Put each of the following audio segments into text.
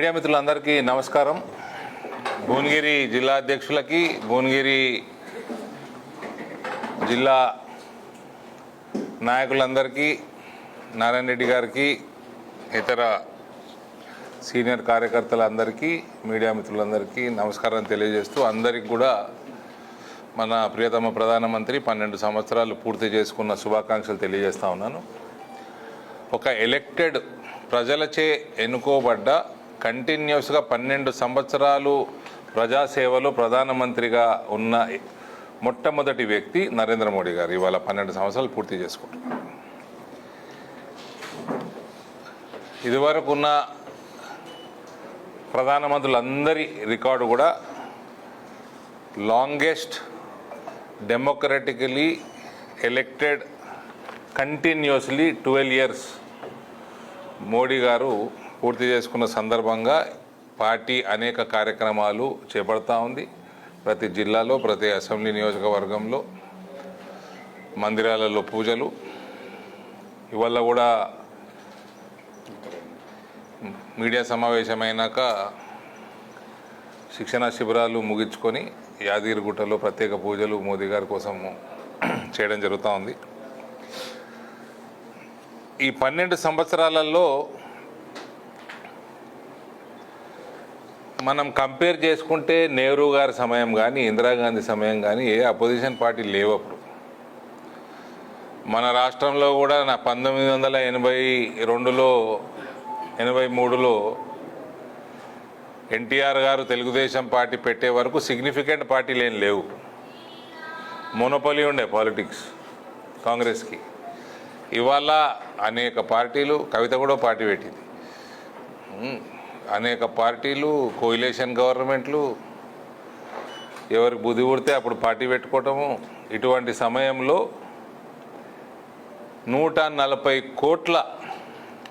Media మిత్రులందరికీ నమస్కారం. భువనగిరి జిల్లా అధ్యక్షులకి, భువనగిరి జిల్లా నాయకులందరికీ, నారాయణ రెడ్డి గారికి, ఇతర సీనియర్ కార్యకర్తలందరికీ, మీడియా మిత్రులందరికీ నమస్కారం తెలియజేస్తూ అందరికీ కూడా మన ప్రియతమ ప్రధానమంత్రి 12 సంవత్సరాలు పూర్తి చేసుకున్న శుభాకాంక్షలు తెలియజేస్తా ఉన్నాను. ఒక ఎలక్టెడ్ ప్రజలచే ఎన్నుకోబడ్డ కంటిన్యూస్గా 12 సంవత్సరాలు ప్రజాసేవలో ప్రధానమంత్రిగా ఉన్న మొట్టమొదటి వ్యక్తి నరేంద్ర మోడీ గారు. ఇవాళ 12 సంవత్సరాలు పూర్తి చేసుకుంటున్నారు. ఇదివరకు ఉన్న ప్రధానమంత్రులందరి రికార్డు కూడా longest democratically elected continuously 12 years Modi garu పూర్తి చేసుకున్న సందర్భంగా పార్టీ అనేక కార్యక్రమాలు చేపడతా ఉంది. ప్రతి జిల్లాలో, ప్రతి అసెంబ్లీ నియోజకవర్గంలో మందిరాలలో పూజలు. ఇవాళ కూడా మీడియా సమావేశమైనాక శిక్షణా శిబిరాలు ముగించుకొని యాదగిరిగుట్టలో ప్రత్యేక పూజలు మోదీ గారి కోసం చేయడం జరుగుతూ ఉంది. ఈ 12 సంవత్సరాలలో మనం కంపేర్ చేసుకుంటే నెహ్రూ గారి సమయం కానీ, ఇందిరాగాంధీ సమయం కానీ ఏ అపోజిషన్ పార్టీ లేవు అప్పుడు. మన రాష్ట్రంలో కూడా 1982లో 83లో ఎన్టీఆర్ గారు తెలుగుదేశం పార్టీ పెట్టే వరకు సిగ్నిఫికెంట్ పార్టీలు ఏం లేవు. మోనోపలి ఉండే పాలిటిక్స్ కాంగ్రెస్కి. ఇవాళ అనేక పార్టీలు, కవిత కూడా పార్టీ పెట్టింది, అనేక పార్టీలు, కోయిలేషన్ గవర్నమెంట్లు, ఎవరికి బుద్ధి పుడితే అప్పుడు పార్టీ పెట్టుకోవటము. ఇటువంటి సమయంలో 140 కోట్ల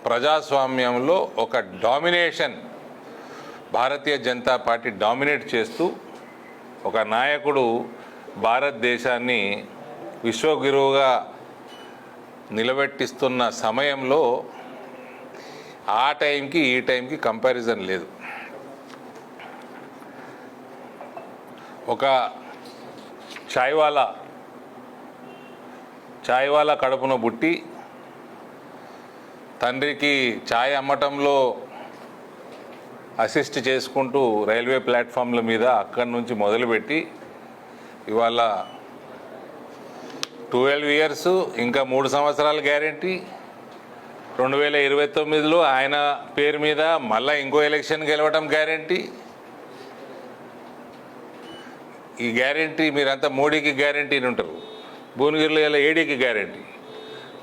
ప్రజాస్వామ్యంలో ఒక domination Bharatiya Janata party dominate చేస్తూ ఒక నాయకుడు భారతదేశాన్ని విశ్వగురువుగా నిలబెట్టిస్తున్న సమయంలో ఆ టైంకి ఈ టైంకి కంపారిజన్ లేదు. ఒక చాయ్వాలా కడుపున బుట్టి తండ్రికి ఛాయ్ అమ్మటంలో అసిస్ట్ చేసుకుంటూ రైల్వే ప్లాట్ఫామ్ల మీద అక్కడి నుంచి మొదలుపెట్టి ఇవాళ 12 ఇయర్స్ ఇంకా 3 సంవత్సరాల గ్యారెంటీ. 2029లో ఆయన పేరు మీద మళ్ళీ ఇంకో ఎలక్షన్ గెలవడం గ్యారెంటీ. ఈ గ్యారెంటీ మీరంతా మోడీకి గ్యారెంటీని ఉంటారు. భువనగిరిలో ఇలా ఏడీకి guarantee.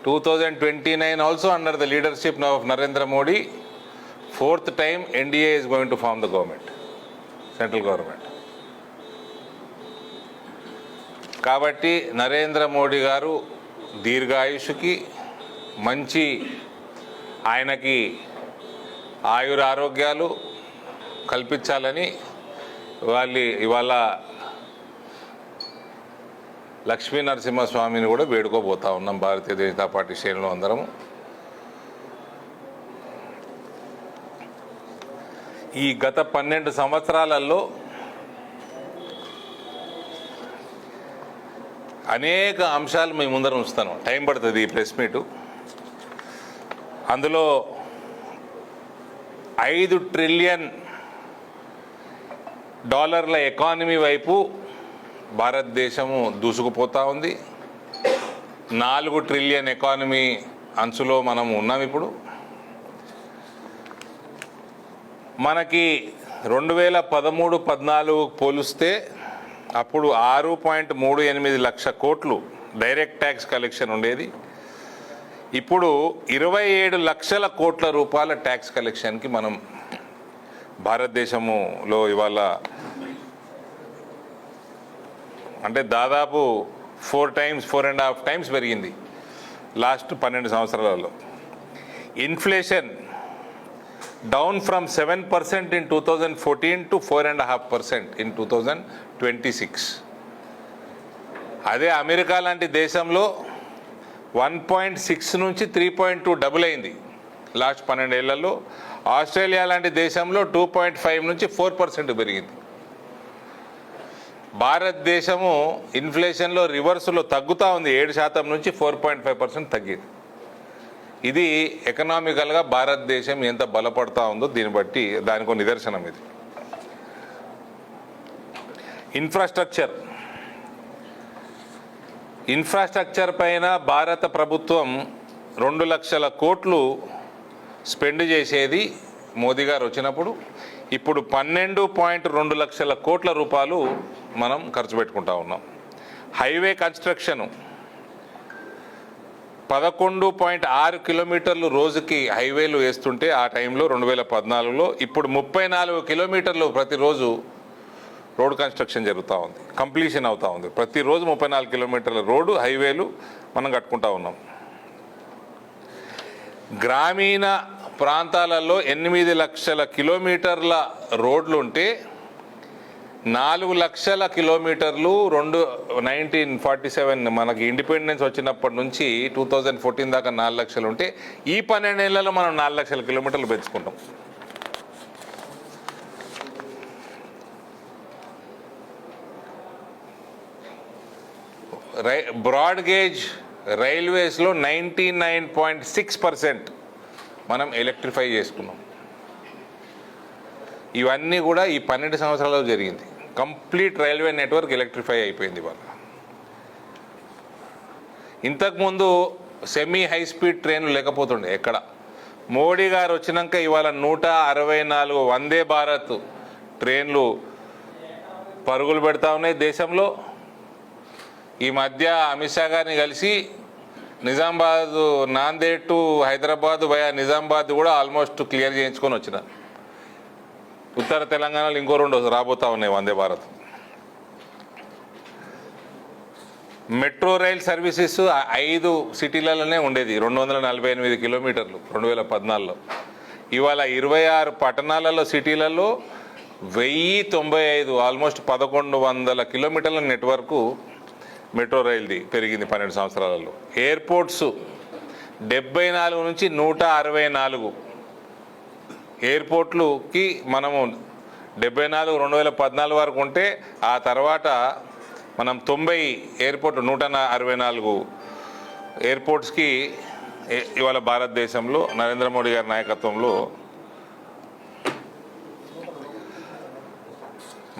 2029 also under the leadership of Narendra Modi 4th time NDA is going to form the government, central government. కాబట్టి నరేంద్ర మోడీ గారు దీర్ఘాయుషుకి, మంచి ఆయనకి ఆయురారోగ్యాలు కల్పించాలని ఇవాళ లక్ష్మీ నరసింహస్వామిని కూడా వేడుకోబోతా ఉన్నాం భారతీయ జనతా పార్టీ శ్రేణులు అందరము. ఈ గత 12 సంవత్సరాలలో అనేక అంశాలు మేము ముందర ఉంచుతాను. టైం పడుతుంది ఈ ప్రెస్ మీటు. అందులో $5 ట్రిలియన్ ఎకానమీ వైపు భారతదేశము దూసుకుపోతూ ఉంది. 4 ట్రిలియన్ ఎకానమీ అంచులో మనం ఉన్నాం ఇప్పుడు. మనకి 2013-14 పోలిస్తే అప్పుడు 6.38 లక్షల కోట్లు డైరెక్ట్ ట్యాక్స్ కలెక్షన్ ఉండేది. ఇప్పుడు 27 లక్షల కోట్ల రూపాయల ట్యాక్స్ కలెక్షన్కి మనం భారతదేశంలో ఇవాళ అంటే దాదాపు 4.5 times పెరిగింది లాస్ట్ 12 సంవత్సరాలలో. Inflation down from 7% in 2014 to 4.5% in 2026. అదే అమెరికా లాంటి దేశంలో 1.6 నుంచి 3.2 డబుల్ అయింది. లాస్ట్ 12 ఏళ్లలో. ఆస్ట్రేలియా లాంటి దేశంలో 2.5 నుంచి 4% పెరిగింది. భారతదేశము ఇన్ఫ్లేషన్లో రివర్స్లో తగ్గుతూ ఉంది, 7% నుంచి 4.5% తగ్గింది. ఇది ఎకనామికల్గా భారతదేశం ఎంత బలపడతా ఉందో దీన్ని బట్టి దానికి నిదర్శనం ఇది. ఇన్ఫ్రాస్ట్రక్చర్ పైన భారత ప్రభుత్వం 2 లక్షల కోట్లు స్పెండ్ చేసేది మోదీ గారు వచ్చినప్పుడు. ఇప్పుడు 12.2 లక్షల కోట్ల రూపాయలు మనం ఖర్చు పెట్టుకుంటా ఉన్నాం. హైవే కన్స్ట్రక్షను 11.6 కిలోమీటర్లు రోజుకి హైవేలు వేస్తుంటే ఆ టైంలో 2014లో, ఇప్పుడు 34 కిలోమీటర్లు ప్రతిరోజు రోడ్ కన్స్ట్రక్షన్ జరుగుతూ ఉంది, కంప్లీషన్ అవుతూ ఉంది. ప్రతిరోజు 34 కిలోమీటర్ల రోడ్డు హైవేలు మనం కట్టుకుంటా ఉన్నాం. గ్రామీణ ప్రాంతాలలో 8 లక్షల కిలోమీటర్ల రోడ్లు ఉంటే 4 లక్షల కిలోమీటర్లు 1947 మనకి ఇండిపెండెన్స్ వచ్చినప్పటి నుంచి 2014 దాకా 4 లక్షలు ఉంటే ఈ 12 ఏళ్లలో మనం 4 లక్షల కిలోమీటర్లు పెంచుకుంటాం. బ్రాడ్ గేజ్ రైల్వేస్లో 99.6% మనం ఎలక్ట్రిఫై చేసుకున్నాం. ఇవన్నీ కూడా ఈ 12 సంవత్సరాల్లో జరిగింది. కంప్లీట్ రైల్వే నెట్వర్క్ ఎలక్ట్రిఫై అయిపోయింది ఇవాళ. ఇంతకుముందు సెమీ హై స్పీడ్ ట్రైన్లు లేకపోతుండే ఎక్కడ. మోడీ గారు వచ్చినాక ఇవాళ 164 వందే భారత్ ట్రైన్లు పరుగులు పెడతా ఉన్నాయి దేశంలో. ఈ మధ్య అమిత్ షా గారిని కలిసి నిజామాబాద్, నాందేడ్ టు హైదరాబాద్ వయా నిజామాబాద్ కూడా ఆల్మోస్ట్ క్లియర్ చేయించుకొని వచ్చిన. ఉత్తర తెలంగాణలో ఇంకో 2 రాబోతా ఉన్నాయి Vande Bharat. Metro rail services 5 సిటీలలోనే ఉండేది, 248 కిలోమీటర్లు 2014లో. ఇవాళ 26 పట్టణాలలో సిటీలలో 1095 ఆల్మోస్ట్ 1100 కిలోమీటర్ల నెట్వర్కు మెట్రో రైల్ది పెరిగింది 12 సంవత్సరాలలో. ఎయిర్పోర్ట్స్ 74 నుంచి 164 ఎయిర్పోర్ట్లుకి మనము 74 2014 వరకు ఉంటే, ఆ తర్వాత మనం 90 ఎయిర్పోర్ట్ 164 ఎయిర్పోర్ట్స్కి ఇవాళ భారతదేశంలో నరేంద్ర మోడీ గారి నాయకత్వంలో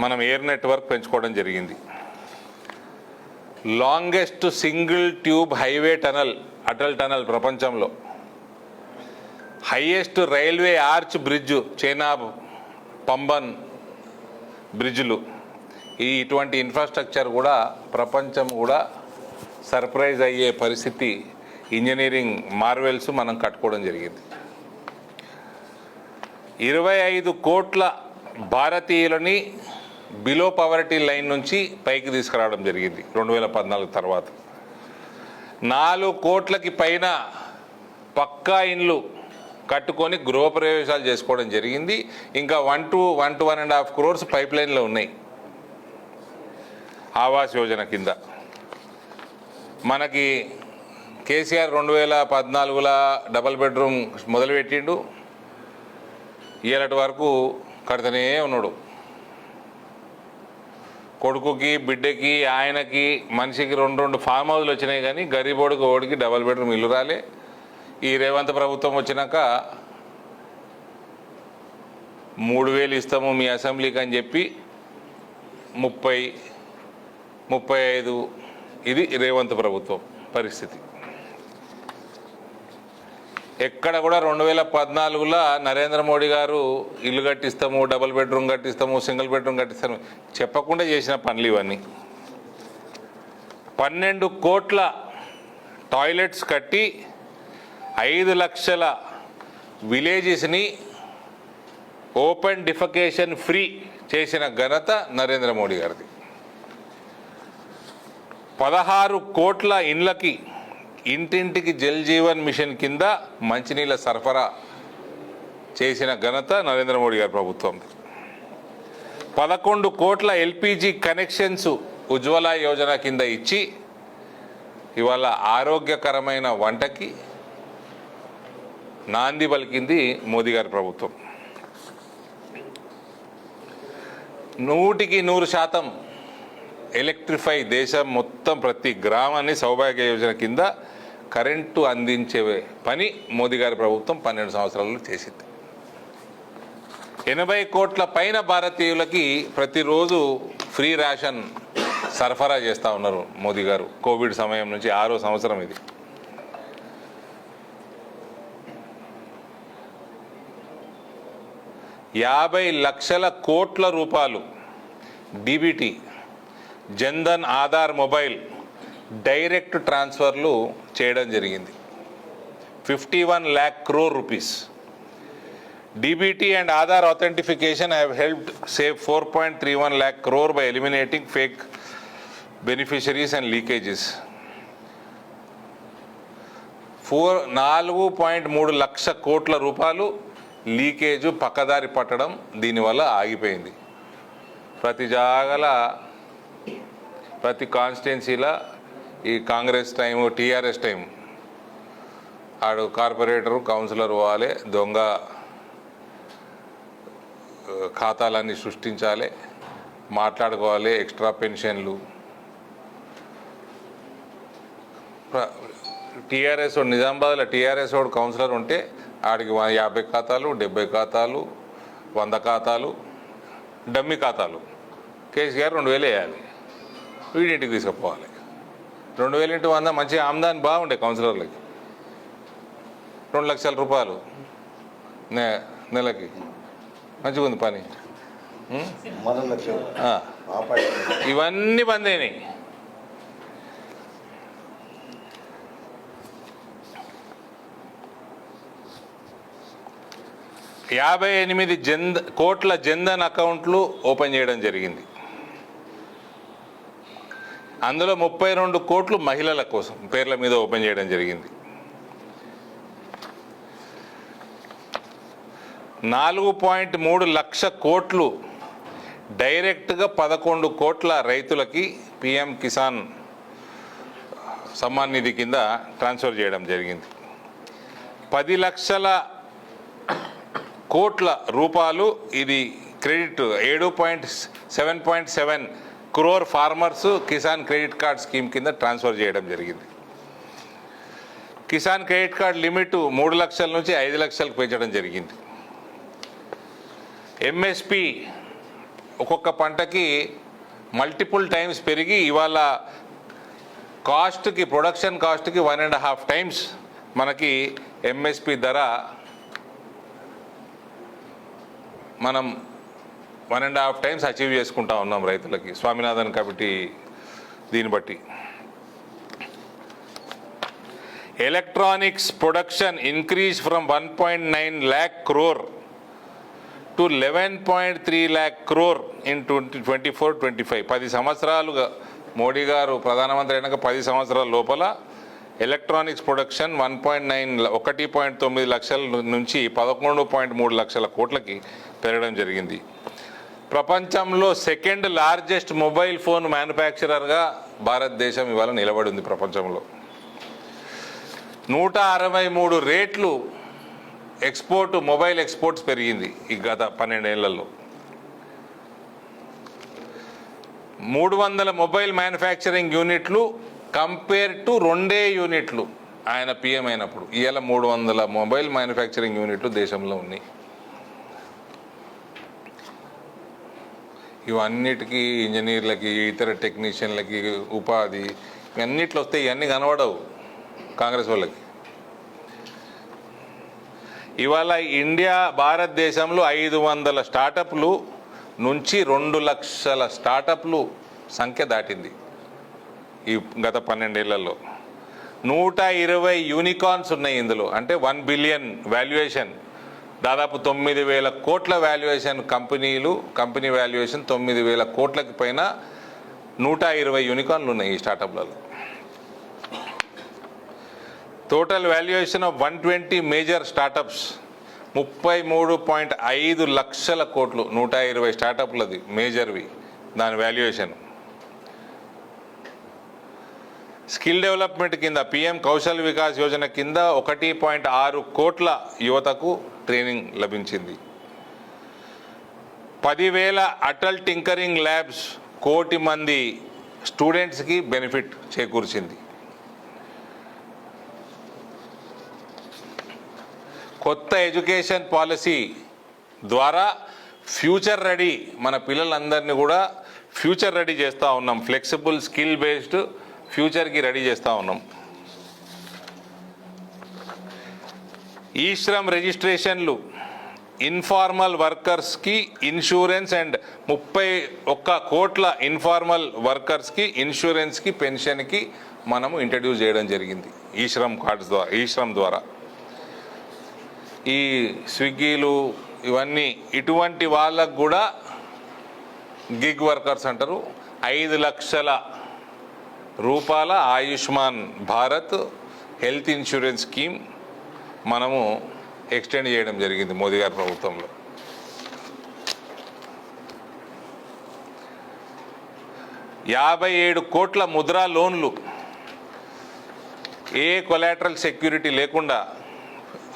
మనం ఎయిర్ నెట్వర్క్ పెంచుకోవడం జరిగింది. Longest single tube highway tunnel Atal tunnel ప్రపంచంలో. Highest railway arch bridge Chenab Pamban బ్రిడ్జ్లు. ఇటువంటి ఇన్ఫ్రాస్ట్రక్చర్ కూడా ప్రపంచం కూడా సర్ప్రైజ్ అయ్యే పరిస్థితి, ఇంజనీరింగ్ మార్వెల్స్ మనం కట్టుకోవడం జరిగింది. 25 కోట్ల భారతీయులని బిలో పవర్టీ లైన్ నుంచి పైకి తీసుకురావడం జరిగింది 2014 తర్వాత. 4 కోట్లకి పైన పక్కా ఇండ్లు కట్టుకొని గృహప్రవేశాలు చేసుకోవడం జరిగింది. ఇంకా 1 to 1.5 crores పైప్ లైన్లో ఉన్నాయి ఆవాస్ యోజన కింద. మనకి కేసీఆర్ 2014లో డబల్ బెడ్రూమ్ మొదలుపెట్టిండు, ఇయ్యాలటి వరకు కడుతూనే ఉన్నాడు. కొడుకుకి, బిడ్డకి, ఆయనకి, మనిషికి 2 ఫామ్ హౌస్లు వచ్చినాయి, కానీ గరీబోడికి ఓడికి డబల్ బెడ్రూమ్ ఇల్లు రాలే. ఈ రేవంత్ ప్రభుత్వం వచ్చినాక 3000 ఇస్తాము మీ అసెంబ్లీకి అని చెప్పి 30, 35. ఇది రేవంత్ ప్రభుత్వం పరిస్థితి. ఎక్కడ కూడా 2014లో నరేంద్ర మోడీ గారు ఇల్లు కట్టిస్తాము, డబుల్ బెడ్రూమ్ కట్టిస్తాము, సింగిల్ బెడ్రూమ్ కట్టిస్తాము చెప్పకుండా చేసిన పనులు ఇవన్నీ. 12 కోట్ల టాయిలెట్స్ కట్టి 5 లక్షల విలేజెస్ని ఓపెన్ డిఫెకేషన్ ఫ్రీ చేసిన ఘనత నరేంద్ర మోడీ గారిది. 16 కోట్ల ఇండ్లకి ఇంటింటికి జల్ జీవన్ మిషన్ కింద మంచినీళ్ళ సరఫరా చేసిన ఘనత నరేంద్ర మోడీ గారి ప్రభుత్వం. 11 కోట్ల ఎల్పిజి కనెక్షన్స్ ఉజ్వల యోజన కింద ఇచ్చి ఇవాళ ఆరోగ్యకరమైన వంటకి నాంది పలికింది మోదీ గారి ప్రభుత్వం. 100% ఎలక్ట్రిఫై దేశం మొత్తం ప్రతి గ్రామాన్ని సౌభాగ్య యోజన కింద కరెంటు అందించే పని మోదీ గారి ప్రభుత్వం 12 సంవత్సరాల్లో చేసింది. 80 కోట్ల పైన భారతీయులకి ప్రతిరోజు ఫ్రీ రేషన్ సరఫరా చేస్తూ ఉన్నారు మోదీ గారు. కోవిడ్ సమయం నుంచి 6వ సంవత్సరం ఇది. ₹50 లక్షల DBT Jan Dhan Aadhaar mobile direct ట్రాన్స్ఫర్లు చేయడం జరిగింది. 51 lakh crore rupees. DBT and Aadhaar authentication have helped save 4.31 lakh crore by eliminating fake beneficiaries and leakages. 4.3 లక్ష కోట్ల రూపాయలు లీకేజ్ పక్కదారి పట్టడం దీనివల్ల ఆగిపోయింది. ప్రతి జాగల ప్రతి కాన్స్టిట్యున్సీలో ఈ కాంగ్రెస్ టైము టీఆర్ఎస్ టైం ఆడు కార్పొరేటరు కౌన్సిలర్ పోవాలి, దొంగ ఖాతాలన్నీ సృష్టించాలి, మాట్లాడుకోవాలి, ఎక్స్ట్రా పెన్షన్లు. టీఆర్ఎస్ వాడు నిజామాబాద్లో టీఆర్ఎస్ వాడు కౌన్సిలర్ ఉంటే ఆడికి 50 ఖాతాలు, 70 ఖాతాలు, 100 ఖాతాలు, డమ్మి ఖాతాలు. కేసీఆర్ 2000 వేయాలి, వీడింటికి తీసుకుపోవాలి. 2000 × 100 మంచి ఆమ్దాని బాగుండే కౌన్సిలర్లకి. 2 లక్షల రూపాయలు నెలకి మంచిగా ఉంది పని. ఇవన్నీ బంద్ అయినాయి. $58 కోట్ల జన్ధన్ అకౌంట్లు ఓపెన్ చేయడం జరిగింది. అందులో 32 కోట్లు మహిళల కోసం పేర్ల మీద ఓపెన్ చేయడం జరిగింది. 4.3 లక్ష కోట్లు డైరెక్ట్గా 11 కోట్ల రైతులకి పిఎం కిసాన్ సమ్మాన్ నిధి కింద ట్రాన్స్ఫర్ చేయడం జరిగింది. 10 లక్షల కోట్ల రూపాయలు ఇది credit 7.7 crore farmers Kisan credit card scheme కింద ట్రాన్స్ఫర్ చేయడం జరిగింది. కిసాన్ క్రెడిట్ కార్డ్ లిమిట్ 3 లక్షల నుంచి 5 లక్షలకు పెంచడం జరిగింది. ఎంఎస్పి ఒక్కొక్క పంటకి మల్టిపుల్ టైమ్స్ పెరిగి ఇవాళ కాస్ట్కి ప్రొడక్షన్ కాస్ట్కి 1.5 times మనకి ఎంఎస్పి ధర మనం 1.5 times అచీవ్ చేసుకుంటా ఉన్నాం రైతులకి. స్వామినాథన్ కమిటీ దీన్ని బట్టి electronics production increase from 1.9 lakh crore to 11.3 lakh crore in 2024-25. 10 సంవత్సరాలుగా మోడీ గారు ప్రధానమంత్రి అయినాక 10 సంవత్సరాల లోపల ఎలక్ట్రానిక్స్ ప్రొడక్షన్ 1.9 లక్షల నుంచి 11.3 లక్షల కోట్లకి పెరగడం జరిగింది. ప్రపంచంలో సెకండ్ లార్జెస్ట్ మొబైల్ ఫోన్ మ్యానుఫ్యాక్చరర్గా భారతదేశం ఇవాళ నిలబడి ఉంది. ప్రపంచంలో 163 రేట్లు మొబైల్ ఎక్స్పోర్ట్స్ పెరిగింది ఈ గత 12 ఏళ్లలో. 300 మొబైల్ మ్యానుఫ్యాక్చరింగ్ యూనిట్లు కంపేర్ టు 2 యూనిట్లు ఆయన పిఎం అయినప్పుడు. ఇవాళ 300 మొబైల్ మ్యానుఫ్యాక్చరింగ్ యూనిట్లు దేశంలో ఉన్నాయి. ఇవన్నిటికీ ఇంజనీర్లకి ఇతర టెక్నీషియన్లకి ఉపాధి ఇవన్నిట్లో వస్తే ఇవన్నీ కనబడవు కాంగ్రెస్ వాళ్ళకి. ఇవాళ భారతదేశంలో 500 స్టార్టప్లు నుంచి 2 లక్షల స్టార్టప్లు సంఖ్య దాటింది ఈ గత 12 ఏళ్లలో. 120 యూనికార్న్స్ ఉన్నాయి ఇందులో. అంటే 1 బిలియన్ వాల్యుయేషన్, దాదాపు 9,000 కోట్ల వాల్యుయేషన్ కంపెనీ వాల్యుయేషన్ 9,000 కోట్లకి పైన 120 యూనికార్న్లు ఉన్నాయి ఈ స్టార్టప్లలో. Total valuation of 120 major startups 33.5 లక్షల కోట్లు. 120 స్టార్టప్లది మేజర్వి దాని వాల్యుయేషన్. స్కిల్ డెవలప్మెంట్ కింద పిఎం కౌశల్ వికాస్ యోజన కింద 1.6 కోట్ల యువతకు ట్రైనింగ్ లభించింది. 10,000 అటల్ టింకరింగ్ ల్యాబ్స్ కోటి మంది స్టూడెంట్స్కి బెనిఫిట్ చేకూర్చింది. కొత్త ఎడ్యుకేషన్ పాలసీ ద్వారా ఫ్యూచర్ రెడీ మన పిల్లలందరినీ కూడా ఫ్యూచర్ రెడీ చేస్తూ ఉన్నాం. ఫ్లెక్సిబుల్ స్కిల్ బేస్డ్ ఫ్యూచర్కి రెడీ చేస్తూ ఉన్నాం. ఈ శ్రమ్ రిజిస్ట్రేషన్లు ఇన్ఫార్మల్ వర్కర్స్కి ఇన్సూరెన్స్ అండ్ 31 కోట్ల ఇన్ఫార్మల్ వర్కర్స్కి ఇన్సూరెన్స్కి పెన్షన్కి మనము ఇంట్రడ్యూస్ చేయడం జరిగింది ఈ శ్రమ్ కార్డ్స్ ద్వారా. ఈ శ్రమ్ ద్వారా ఈ స్విగ్గీలు ఇవన్నీ ఇటువంటి వాళ్ళకు కూడా గిగ్ వర్కర్స్ అంటారు. 5 లక్షల రూపాయల Ayushman Bharat health insurance scheme మనము ఎక్స్టెండ్ చేయడం జరిగింది మోదీ గారి ప్రభుత్వంలో. $57 కోట్ల ముద్రా లోన్లు ఏ కొలాటరల్ సెక్యూరిటీ లేకుండా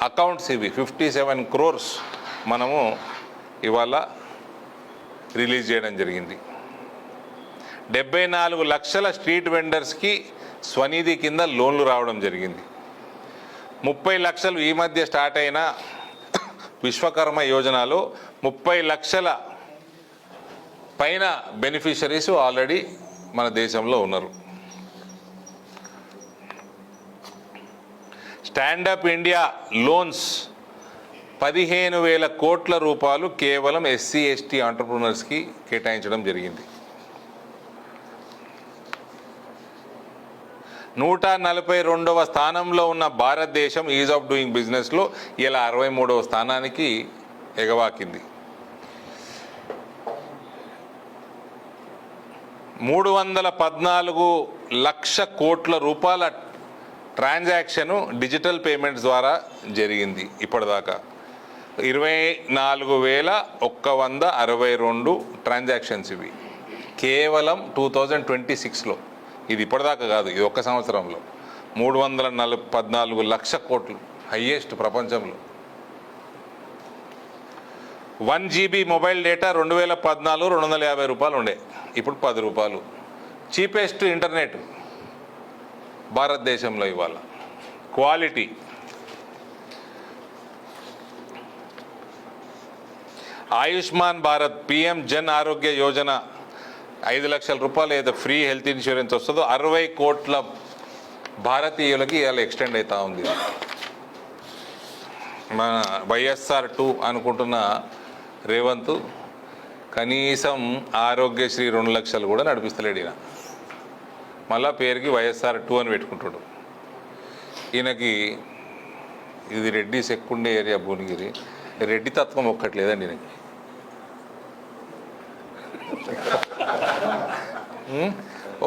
అకౌంట్స్ ఇవి 57 crores మనము ఇవాళ రిలీజ్ చేయడం జరిగింది. 74 లక్షల స్ట్రీట్ వెండర్స్కి స్వనిధి కింద లోన్లు రావడం జరిగింది. 30 లక్షలు ఈ మధ్య స్టార్ట్ అయిన విశ్వకర్మ యోజనలో 30 లక్షల పైన బెనిఫిషరీస్ ఆల్రెడీ మన దేశంలో ఉన్నారు. స్టాండప్ ఇండియా లోన్స్ 15,000 కోట్ల రూపాయలు కేవలం ఎస్సీ ఎస్టీ ఆంటర్ప్రినర్స్కి కేటాయించడం జరిగింది. 142వ స్థానంలో ఉన్న భారతదేశం ఈజ్ ఆఫ్ డూయింగ్ బిజినెస్లో ఇలా 63వ స్థానానికి ఎగవాకింది. 314 లక్ష కోట్ల రూపాయల ట్రాన్సాక్షను డిజిటల్ పేమెంట్స్ ద్వారా జరిగింది. ఇప్పటిదాకా 24,162 ట్రాన్సాక్షన్స్ ఇవి కేవలం 2026లో. ఇది ఇప్పటిదాకా కాదు, ఇది ఒక్క సంవత్సరంలో 314 లక్ష కోట్లు, హయ్యెస్ట్ ప్రపంచంలో. 1 GB మొబైల్ డేటా 2014 250 రూపాయలు ఉండే, ఇప్పుడు 10 రూపాయలు. చీపెస్ట్ ఇంటర్నెట్ భారతదేశంలో ఇవాళ. క్వాలిటీ, ఆయుష్మాన్ భారత్ పిఎం జన్ ఆరోగ్య యోజన 5 లక్షల రూపాయలు ఏదో ఫ్రీ హెల్త్ ఇన్సూరెన్స్ వస్తుందో 60 కోట్ల భారతీయులకి ఇవాళ ఎక్స్టెండ్ అవుతూ ఉంది. మన వైఎస్ఆర్2 అనుకుంటున్న రేవంత్ కనీసం ఆరోగ్యశ్రీ 2 లక్షలు కూడా నడిపిస్తలేడు. ఈయన మళ్ళా పేరుకి వైఎస్ఆర్2 అని పెట్టుకుంటాడు. ఈయనకి ఇది రెడ్డిస్ ఎక్కుండే ఏరియా భువనగిరి, రెడ్డి తత్వం ఒక్కటి లేదండి ఈయనకి.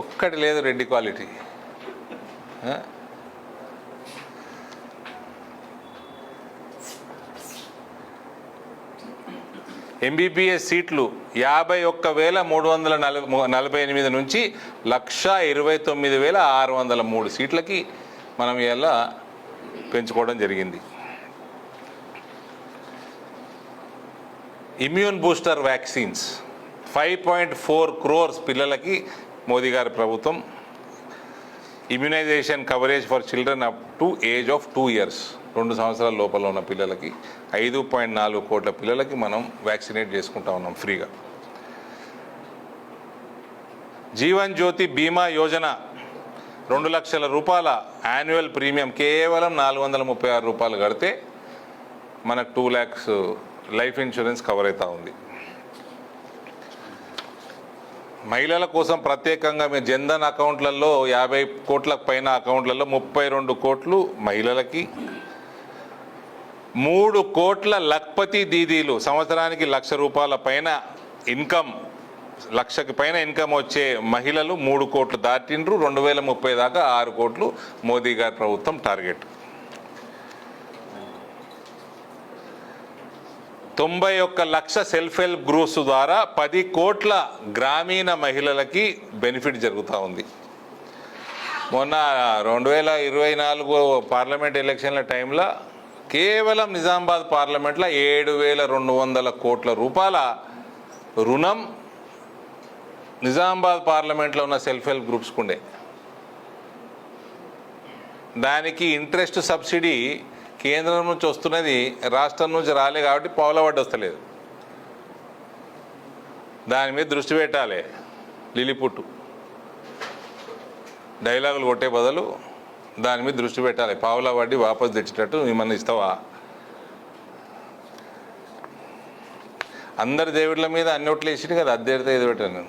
ఒక్కటి లేదు రెడ్డి క్వాలిటీ. ఎంబీబీఎస్ సీట్లు 51,348 నుంచి 129,603 సీట్లకి మనం ఇలా పెంచుకోవడం జరిగింది. ఇమ్యూన్ బూస్టర్ వ్యాక్సిన్స్ 5.4 crores పిల్లలకి మోదీ గారి ప్రభుత్వం immunisation coverage for children up to age of 2 years 2 సంవత్సరాల లోపల ఉన్న పిల్లలకి 5.4 కోట్ల పిల్లలకి మనం వ్యాక్సినేట్ చేసుకుంటా ఉన్నాం ఫ్రీగా. జీవన్ జ్యోతి బీమా యోజన 2 లక్షల రూపాయల యాన్యువల్ ప్రీమియం కేవలం 436 రూపాయలు కడితే మనకు 2 lakhs లైఫ్ ఇన్సూరెన్స్ కవర్ అవుతూ ఉంది. మహిళల కోసం ప్రత్యేకంగా మీ జన్ధన్ అకౌంట్లలో 50 కోట్ల పైన అకౌంట్లలో 32 కోట్లు మహిళలకి, 3 కోట్ల లఖ్పతి దీదీలు సంవత్సరానికి 1,00,000 రూపాయల పైన ఇన్కమ్, 1,00,000కి పైన ఇన్కమ్ వచ్చే మహిళలు 3 కోట్లు దాటిండ్రు. 2030 దాకా 6 కోట్లు మోదీ గారి ప్రభుత్వం టార్గెట్. 91 లక్ష సెల్ఫ్ హెల్ప్ గ్రూప్స్ ద్వారా 10 కోట్ల గ్రామీణ మహిళలకి బెనిఫిట్ జరుగుతూ ఉంది. మొన్న 2024 పార్లమెంట్ ఎలక్షన్ల టైంలో కేవలం నిజామాబాద్ పార్లమెంట్లో 7,200 కోట్ల రూపాయల రుణం నిజామాబాద్ పార్లమెంట్లో ఉన్న సెల్ఫ్ హెల్ప్ గ్రూప్స్కు ఉండే. దానికి ఇంట్రెస్ట్ సబ్సిడీ కేంద్రం నుంచి వస్తున్నది, రాష్ట్రం నుంచి రాలే కాబట్టి పావుల వడ్డీ వస్తలేదు. దాని మీద దృష్టి పెట్టాలి. లిలిపుట్టు డైలాగులు కొట్టే బదులు దాని మీద దృష్టి పెట్టాలి. పావుల వడ్డీ వాపసు తెచ్చేటట్టు ఏమన్నా ఇస్తావా? అందరి దేవుళ్ళ మీద అన్ని ఓట్లు వేసిండు కదా, అద్దెడితే ఇది పెట్టాను.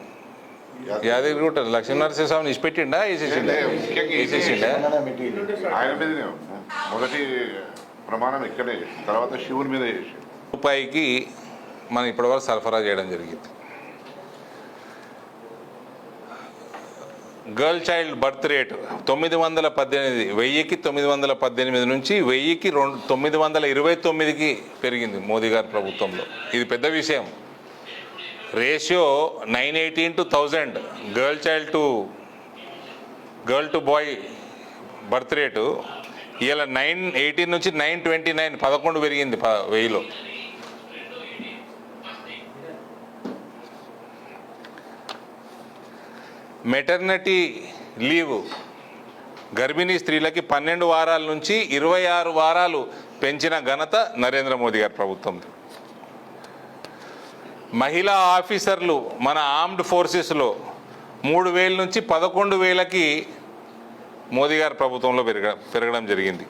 యాదగిరి గుట్ట లక్ష్మీనరసింహస్వామిని ఇచ్చిపెట్టిండా వేసేసిండా? వేసేసిండా? ఆయన మీద మొదటి ప్రమాణం ఇక్కడే, తర్వాత శివుని మీద రూపాయికి మనం ఇప్పటివరకు సరఫరా చేయడం జరిగింది. గర్ల్ చైల్డ్ బర్త్ రేట్ 918, 1000కి 918 నుంచి 1000కి 929కి పెరిగింది మోదీ గారి ప్రభుత్వంలో. ఇది పెద్ద విషయం. Ratio 918 to 1000 girl to boy birth rate ఇవాళ 918 నుంచి 929, 11 పెరిగింది 1000లో. మెటర్నిటీ లీవ్ గర్భిణీ స్త్రీలకి 12 వారాల నుంచి 26 వారాలు పెంచిన ఘనత నరేంద్ర మోదీ గారి ప్రభుత్వం. మహిళా ఆఫీసర్లు మన ఆర్మ్డ్ ఫోర్సెస్లో 3,000 నుంచి 11,000కి మోదీ గారి ప్రభుత్వంలో పెరగడం జరిగింది.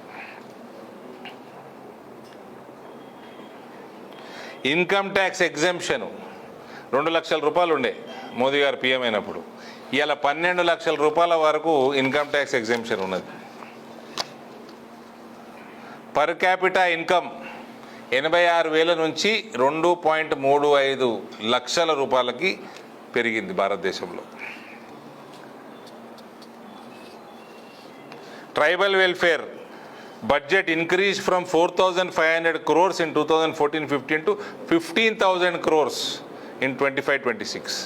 ఇన్కమ్ ట్యాక్స్ ఎగ్జెంప్షన్ 2 లక్షల రూపాయలు ఉండే మోదీ గారు పిఎం అయినప్పుడు. ఇవాళ 12 లక్షల రూపాయల వరకు ఇన్కమ్ ట్యాక్స్ ఎగ్జెంప్షన్ ఉన్నది. పర్ క్యాపిటా ఇన్కమ్ 86,000 నుంచి 2.35 లక్షల రూపాయలకి పెరిగింది భారతదేశంలో. Tribal welfare budget increase from 4,500 crores in 2014-15 to 15,000 crores in 25-26.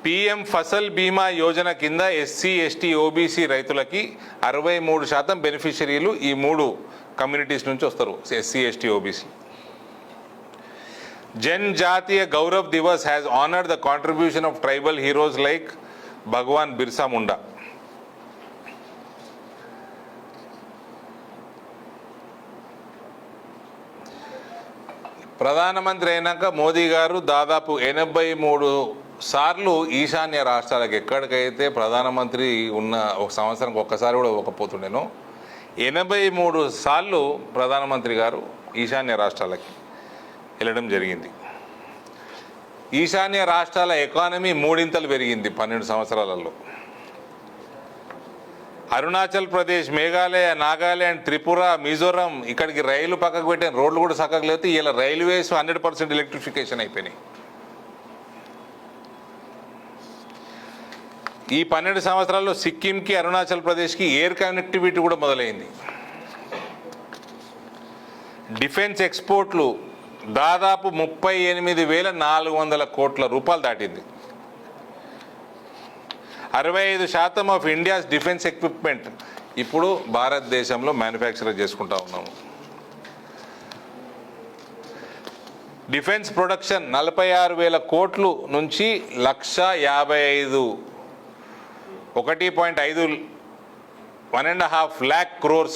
PM Fasal బీమా యోజన కింద ఎస్సీ, ఎస్టీ, ఓబీసీ రైతులకి 63% బెనిఫిషరీలు ఈ 3 కమ్యూనిటీస్ నుంచి వస్తారు, SC, ST, OBC. Janjatiya Gaurav Divas has honoured the contribution of tribal heroes like Bhagwan Birsa Munda. ప్రధానమంత్రి అయినాక మోదీ గారు దాదాపు 83 సార్లు ఈశాన్య రాష్ట్రాలకు, ఎక్కడికైతే ప్రధానమంత్రి ఉన్న ఒక సంవత్సరానికి ఒక్కసారి కూడా ఇవ్వకపోతుండేనో 83 సార్లు ప్రధానమంత్రి గారు ఈశాన్య రాష్ట్రాలకి వెళ్ళడం జరిగింది. ఈశాన్య రాష్ట్రాల ఎకానమీ 3 పెరిగింది 12 సంవత్సరాలలో. అరుణాచల్ ప్రదేశ్, మేఘాలయ, నాగాల్యాండ్, త్రిపుర, మిజోరం ఇక్కడికి రైలు పక్కకు పెట్టిన రోడ్లు కూడా చక్కగా లేకపోతే ఇలా రైల్వేస్ 100% ఎలక్ట్రిఫికేషన్ అయిపోయినాయి. ఈ 12 సంవత్సరాల్లో సిక్కింకి, అరుణాచల్ ప్రదేశ్కి ఎయిర్ కనెక్టివిటీ కూడా మొదలైంది. డిఫెన్స్ ఎక్స్పోర్ట్లు దాదాపు 38,400 కోట్ల రూపాయలు దాటింది. 65% ఆఫ్ ఇండియాస్ డిఫెన్స్ ఎక్విప్మెంట్ ఇప్పుడు భారతదేశంలో మ్యానుఫ్యాక్చర్ చేసుకుంటా ఉన్నాము. డిఫెన్స్ ప్రొడక్షన్ 46,000 కోట్లు నుంచి 1,55,000 1.5 lakh crores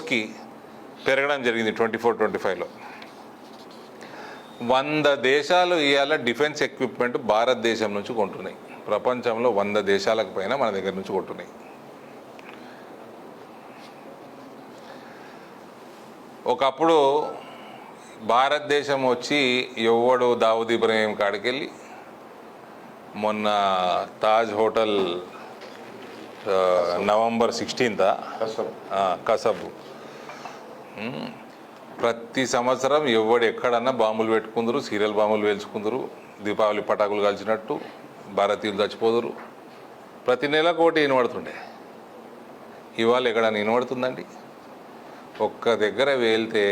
పెరగడం జరిగింది 24-25లో. 100 దేశాలు ఇవాళ డిఫెన్స్ ఎక్విప్మెంట్ భారతదేశం నుంచి కొంటున్నాయి. ప్రపంచంలో 100 దేశాలకు పైన మన దగ్గర నుంచి కొంటున్నాయి. ఒకప్పుడు భారతదేశం వచ్చి ఎవడు దావుద్ ఇబ్రహీం కాడికెళ్ళి మొన్న Taj hotel November 16th Kasab ప్రతి సంవత్సరం ఎవడు ఎక్కడన్నా బాంబులు పెట్టుకుందరు, సీరియల్ బాంబులు వేల్చుకుందరు, దీపావళి పటాకులు కాల్చినట్టు భారతీయులు చచ్చిపోదురు. ప్రతి నెల కోటి వినబడుతుండే. ఇవాళ ఎక్కడన్నా వినబడుతుందండి? ఒక్క దగ్గర వెళ్తే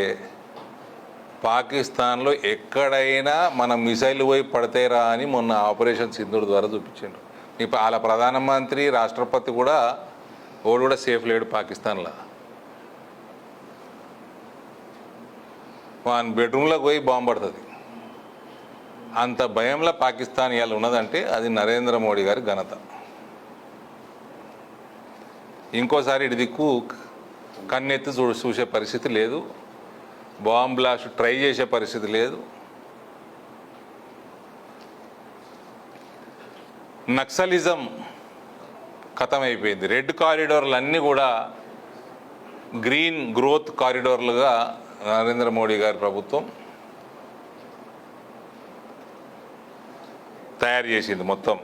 పాకిస్తాన్లో ఎక్కడైనా మన మిసైల్ పోయి పడతాయిరా అని మొన్న ఆపరేషన్ సింధూర్ ద్వారా చూపించారు. వాళ్ళ ప్రధానమంత్రి, రాష్ట్రపతి కూడా వాడు కూడా సేఫ్ లేడు పాకిస్తాన్లో. వాని బెడ్రూమ్లోకి పోయి బాంబు పడుతుంది. అంత భయంలో పాకిస్తాన్ ఇవాళ ఉన్నదంటే అది నరేంద్ర మోడీ గారి ఘనత. ఇంకోసారి ఇటు దిక్కు కన్నెత్తి చూసే పరిస్థితి లేదు, బాంబ్ బ్లాస్ట్ ట్రై చేసే పరిస్థితి లేదు. నక్సలిజం ఖతం అయిపోయింది. రెడ్ కారిడోర్లు అన్నీ కూడా గ్రీన్ గ్రోత్ కారిడోర్లుగా నరేంద్ర మోడీ గారి ప్రభుత్వం తయారు చేసింది మొత్తం.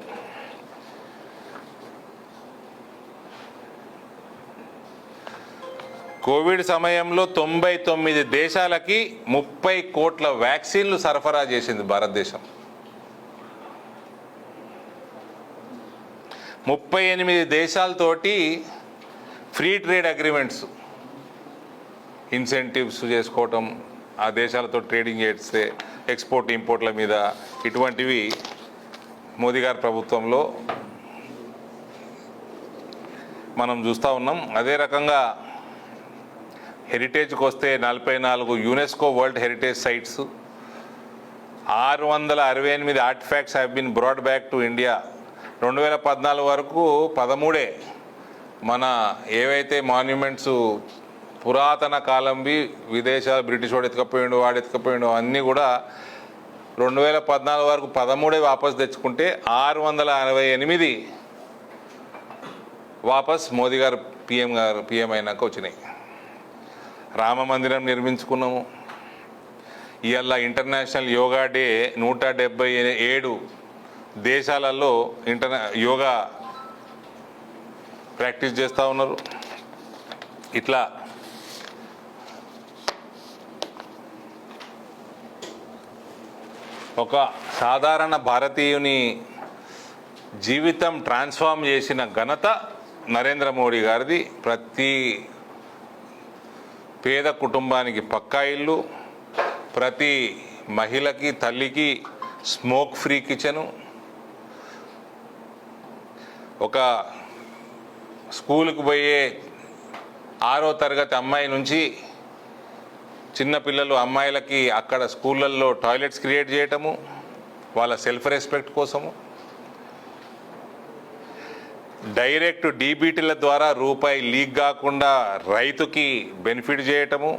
కోవిడ్ సమయంలో 99 దేశాలకి 30 కోట్ల వ్యాక్సిన్లు సరఫరా చేసింది భారతదేశం. 38 దేశాలతోటి ఫ్రీ ట్రేడ్ అగ్రిమెంట్స్, ఇన్సెంటివ్స్ చేసుకోవటం, ఆ దేశాలతో ట్రేడింగ్ చేస్తే ఎక్స్పోర్ట్ ఇంపోర్ట్ల మీద, ఇటువంటివి మోదీ గారి ప్రభుత్వంలో మనం చూస్తూ ఉన్నాం. అదే రకంగా హెరిటేజ్కి వస్తే 44 UNESCO world heritage sites, 668 artifacts have been brought back to India. 2014 వరకు 13 మన ఏవైతే మాన్యుమెంట్స్ పురాతన కాలంవి విదేశాలు బ్రిటిష్ వాడు ఎత్తుకపోయిండు, వాడు ఎత్తుకపోయిండు, అన్నీ కూడా 2014 వరకు 13 వాపస్ తెచ్చుకుంటే 668 వాపస్ మోదీ గారు పిఎం అయినాక వచ్చినాయి. రామ మందిరం నిర్మించుకున్నాము. ఇవాళ ఇంటర్నేషనల్ యోగా డే 177 దేశాలలో యోగా ప్రాక్టీస్ చేస్తూ ఉన్నారు. ఇట్లా ఒక సాధారణ భారతీయుని జీవితం ట్రాన్స్ఫార్మ్ చేసిన ఘనత నరేంద్ర మోడీ గారిది. ప్రతి పేద కుటుంబానికి పక్కా ఇల్లు, ప్రతి మహిళకి తల్లికి స్మోక్ ఫ్రీ కిచెను, ఒక స్కూల్కి పోయే 6వ తరగతి అమ్మాయి నుంచి చిన్నపిల్లలు అమ్మాయిలకి అక్కడ స్కూళ్ళల్లో టాయిలెట్స్ క్రియేట్ చేయటము, వాళ్ళ సెల్ఫ్ రెస్పెక్ట్ కోసము. డైరెక్ట్ డీబీటీల ద్వారా రూపాయి లీక్ కాకుండా రైతుకి బెనిఫిట్ చేయటము,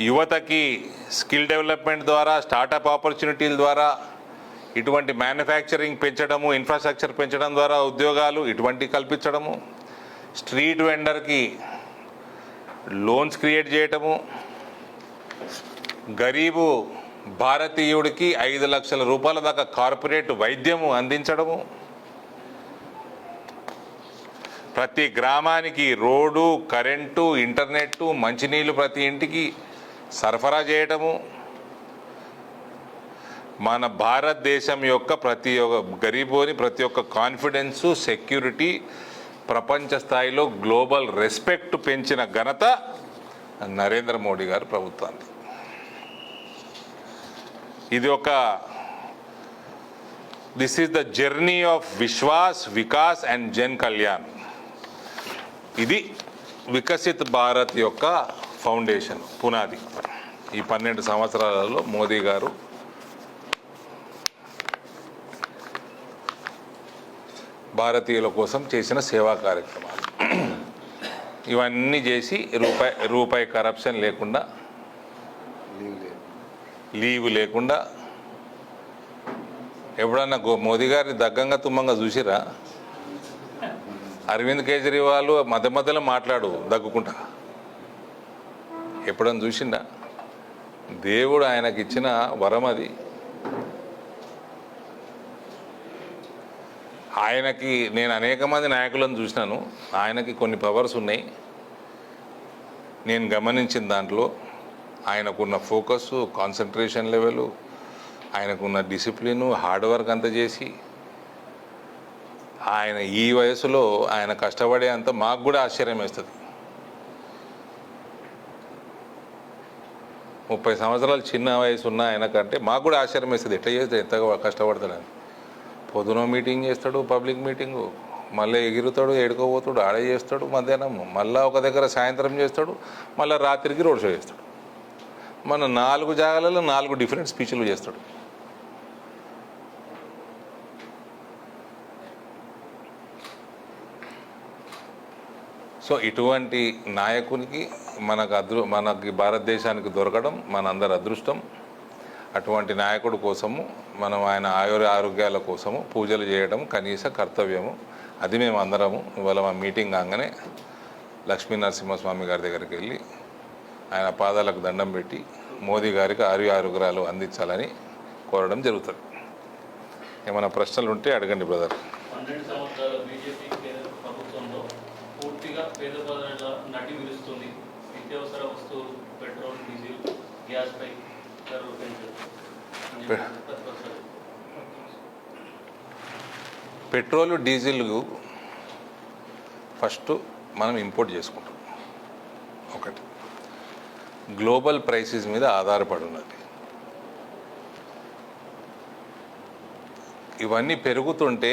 యువతకి స్కిల్ డెవలప్మెంట్ ద్వారా, స్టార్టప్ ఆపర్చునిటీల ద్వారా ఇటువంటి మ్యానుఫ్యాక్చరింగ్ పెంచడము, ఇన్ఫ్రాస్ట్రక్చర్ పెంచడం ద్వారా ఉద్యోగాలు ఇటువంటి కల్పించడము, స్ట్రీట్ వెండర్కి లోన్స్ క్రియేట్ చేయటము, గరీబు భారతీయుడికి 5 లక్షల రూపాయల దాకా కార్పొరేట్ వైద్యము అందించడము, ప్రతి గ్రామానికి రోడ్డు, కరెంటు, ఇంటర్నెట్టు, మంచినీళ్ళు ప్రతి ఇంటికి సరఫరా చేయటము, మన భారతదేశం యొక్క ప్రతి ఒక్క గరీబోని ప్రతి ఒక్క కాన్ఫిడెన్సు, సెక్యూరిటీ, ప్రపంచ స్థాయిలో గ్లోబల్ రెస్పెక్ట్ పెంచిన ఘనత నరేంద్ర మోడీ గారి ప్రభుత్వానికి. ఇది ఒక this is the journey of Vishwas, Vikas and Jan Kalyan. ఇది వికసిత్ భారత్ యొక్క ఫౌండేషన్, పునాది. ఈ 12 సంవత్సరాలలో మోదీ గారు భారతీయుల కోసం చేసిన సేవా కార్యక్రమాలు ఇవన్నీ చేసి రూపాయి కరప్షన్ లేకుండా, లీవ్ లేకుండా. ఎప్పుడన్నా మోదీ గారిని దగ్గంగా తుమ్మంగా చూసిరా? అరవింద్ కేజ్రీవాల్ మధ్య మధ్యలో మాట్లాడు దగ్గుకుంటా, ఎప్పుడన్నా చూసిండా? దేవుడు ఆయనకి ఇచ్చిన వరం అది. ఆయనకి నేను అనేక మంది నాయకులను చూసినాను, ఆయనకి కొన్ని పవర్స్ ఉన్నాయి. నేను గమనించిన దాంట్లో ఆయనకున్న ఫోకస్, కాన్సన్ట్రేషన్ లెవెలు, ఆయనకున్న డిసిప్లిను, హార్డ్ వర్క్ అంతా చేసి ఆయన ఈ వయసులో ఆయన కష్టపడే అంత మాకు కూడా ఆశ్చర్యం వేస్తుంది. 30 సంవత్సరాలు చిన్న వయసు ఉన్న ఆయనకంటే మాకు కూడా ఆశ్చర్యం వేస్తుంది. ఎట్లా చేస్తే ఎంతగా కష్టపడతాడని. పొద్దున మీటింగ్ చేస్తాడు, పబ్లిక్ మీటింగు, మళ్ళీ ఎగురుతాడు, ఏడుకోపోతాడు, ఆడే చేస్తాడు మధ్యాహ్నం, మళ్ళీ ఒక దగ్గర సాయంత్రం చేస్తాడు, మళ్ళీ రాత్రికి రోడ్ షో చేస్తాడు. మన 4 జాగాలలో 4 డిఫరెంట్ స్పీచ్లు చేస్తాడు. సో ఇటువంటి నాయకునికి మనకి భారతదేశానికి దొరకడం మనందరి అదృష్టం. అటువంటి నాయకుడు కోసము మనం ఆయన ఆరోగ్యాల కోసము పూజలు చేయడం కనీస కర్తవ్యము. అది మేము అందరము ఇవాళ మా మీటింగ్ కాగానే లక్ష్మీ నరసింహస్వామి గారి దగ్గరికి వెళ్ళి ఆయన పాదాలకు దండం పెట్టి మోదీ గారికి ఆరోగ్యాలు అందించాలని కోరడం జరుగుతుంది. ఏమైనా ప్రశ్నలు ఉంటే అడగండి బ్రదర్. 12 సంవత్సరాల బీజేపీ కేంద్ర ప్రభుత్వంలో పూర్తిగా పేద ప్రజల నటి విరుస్తుంది. నిత్యావసర వస్తువులు, పెట్రోల్, డీజిల్, గ్యాస్పై ధరలు పెంచారు. పెట్రోల్, డీజిల్ ఫస్ట్ మనం ఇంపోర్ట్ చేసుకుంటాం. ఒకటి గ్లోబల్ ప్రైసెస్ మీద ఆధారపడి ఉన్నది. ఇవన్నీ పెరుగుతుంటే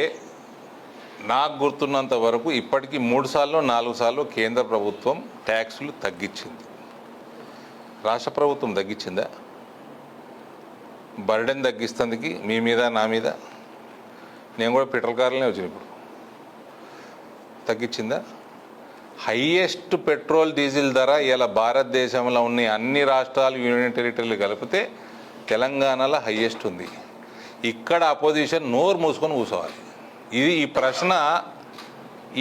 నాకు గుర్తున్నంత వరకు ఇప్పటికీ 3 సార్లు 4 సార్లు కేంద్ర ప్రభుత్వం ట్యాక్సులు తగ్గించింది. రాష్ట్ర ప్రభుత్వం తగ్గించిందా? బర్డెన్ తగ్గిస్తుంది మీ మీద, నా మీద. నేను కూడా పెట్రోల్ కార్లనే వచ్చిన ఇప్పుడు. తగ్గించిందా? హైయెస్ట్ పెట్రోల్ డీజిల్ ధర ఇలా భారతదేశంలో ఉన్న అన్ని రాష్ట్రాలు, యూనియన్ టెరిటరీలు కలిపితే తెలంగాణలో హైయెస్ట్ ఉంది. ఇక్కడ అపోజిషన్ నోరు మూసుకొని కూర్చోవాలి. ఈ ప్రశ్న,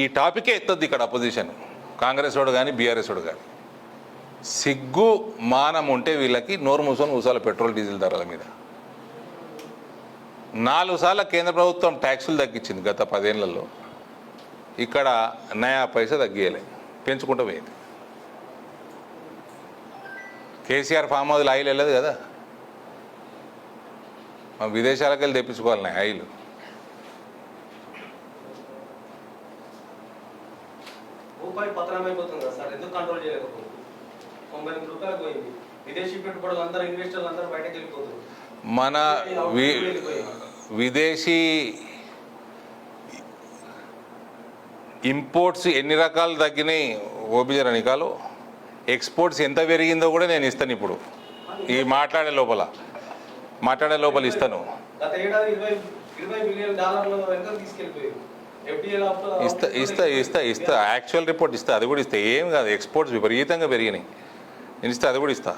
ఈ టాపికే ఎత్తద్దు ఇక్కడ అపోజిషన్, కాంగ్రెస్ వాడు కానీ బీఆర్ఎస్ వాడు కానీ. సిగ్గు మానం ఉంటే వీళ్ళకి నోరు మూసుకొని కూర్చోవాలి పెట్రోల్ డీజిల్ ధరల మీద. 4 సార్లు కేంద్ర ప్రభుత్వం ట్యాక్సులు తగ్గించింది గత 10 ఏళ్లలో. ఇక్కడ నయా పైసా తగ్గియలే, పెంచుకుంటూ పోయింది. కేసీఆర్ ఫామ్ హౌస్లో ఆయిల్ వెళ్ళదు కదా, విదేశాలకు వెళ్ళి తెప్పించుకోవాలి ఆయిల్. రూపాయి పతనమైపోతుంది కదా సార్, ఎందుకు కంట్రోల్ చేయలేకపోతుంది? 90 రూపాయలు పోయింది. విదేశీ పెట్టుబడులు అందరూ, ఇన్వెస్టర్లు అందరూ బయటకు వెళ్ళిపోతున్నారు. మన విదేశీ ఇంపోర్ట్స్ ఎన్ని రకాలు తగ్గినాయి ఓబిజర నికాలు, ఎక్స్పోర్ట్స్ ఎంత పెరిగిందో కూడా నేను ఇస్తాను ఇప్పుడు. ఈ మాట్లాడే లోపల ఇస్తాను. గత ఏడాది 20 బిలియన్ డాలర్ల వరకు తీసుకెళ్ళిపోయారు. ఇస్తా యాక్చువల్ రిపోర్ట్ ఇస్తా, అది కూడా ఇస్తా. ఏం కాదు, ఎక్స్పోర్ట్స్ విపరీతంగా పెరిగినాయి, నేను ఇస్తా, అది కూడా ఇస్తా.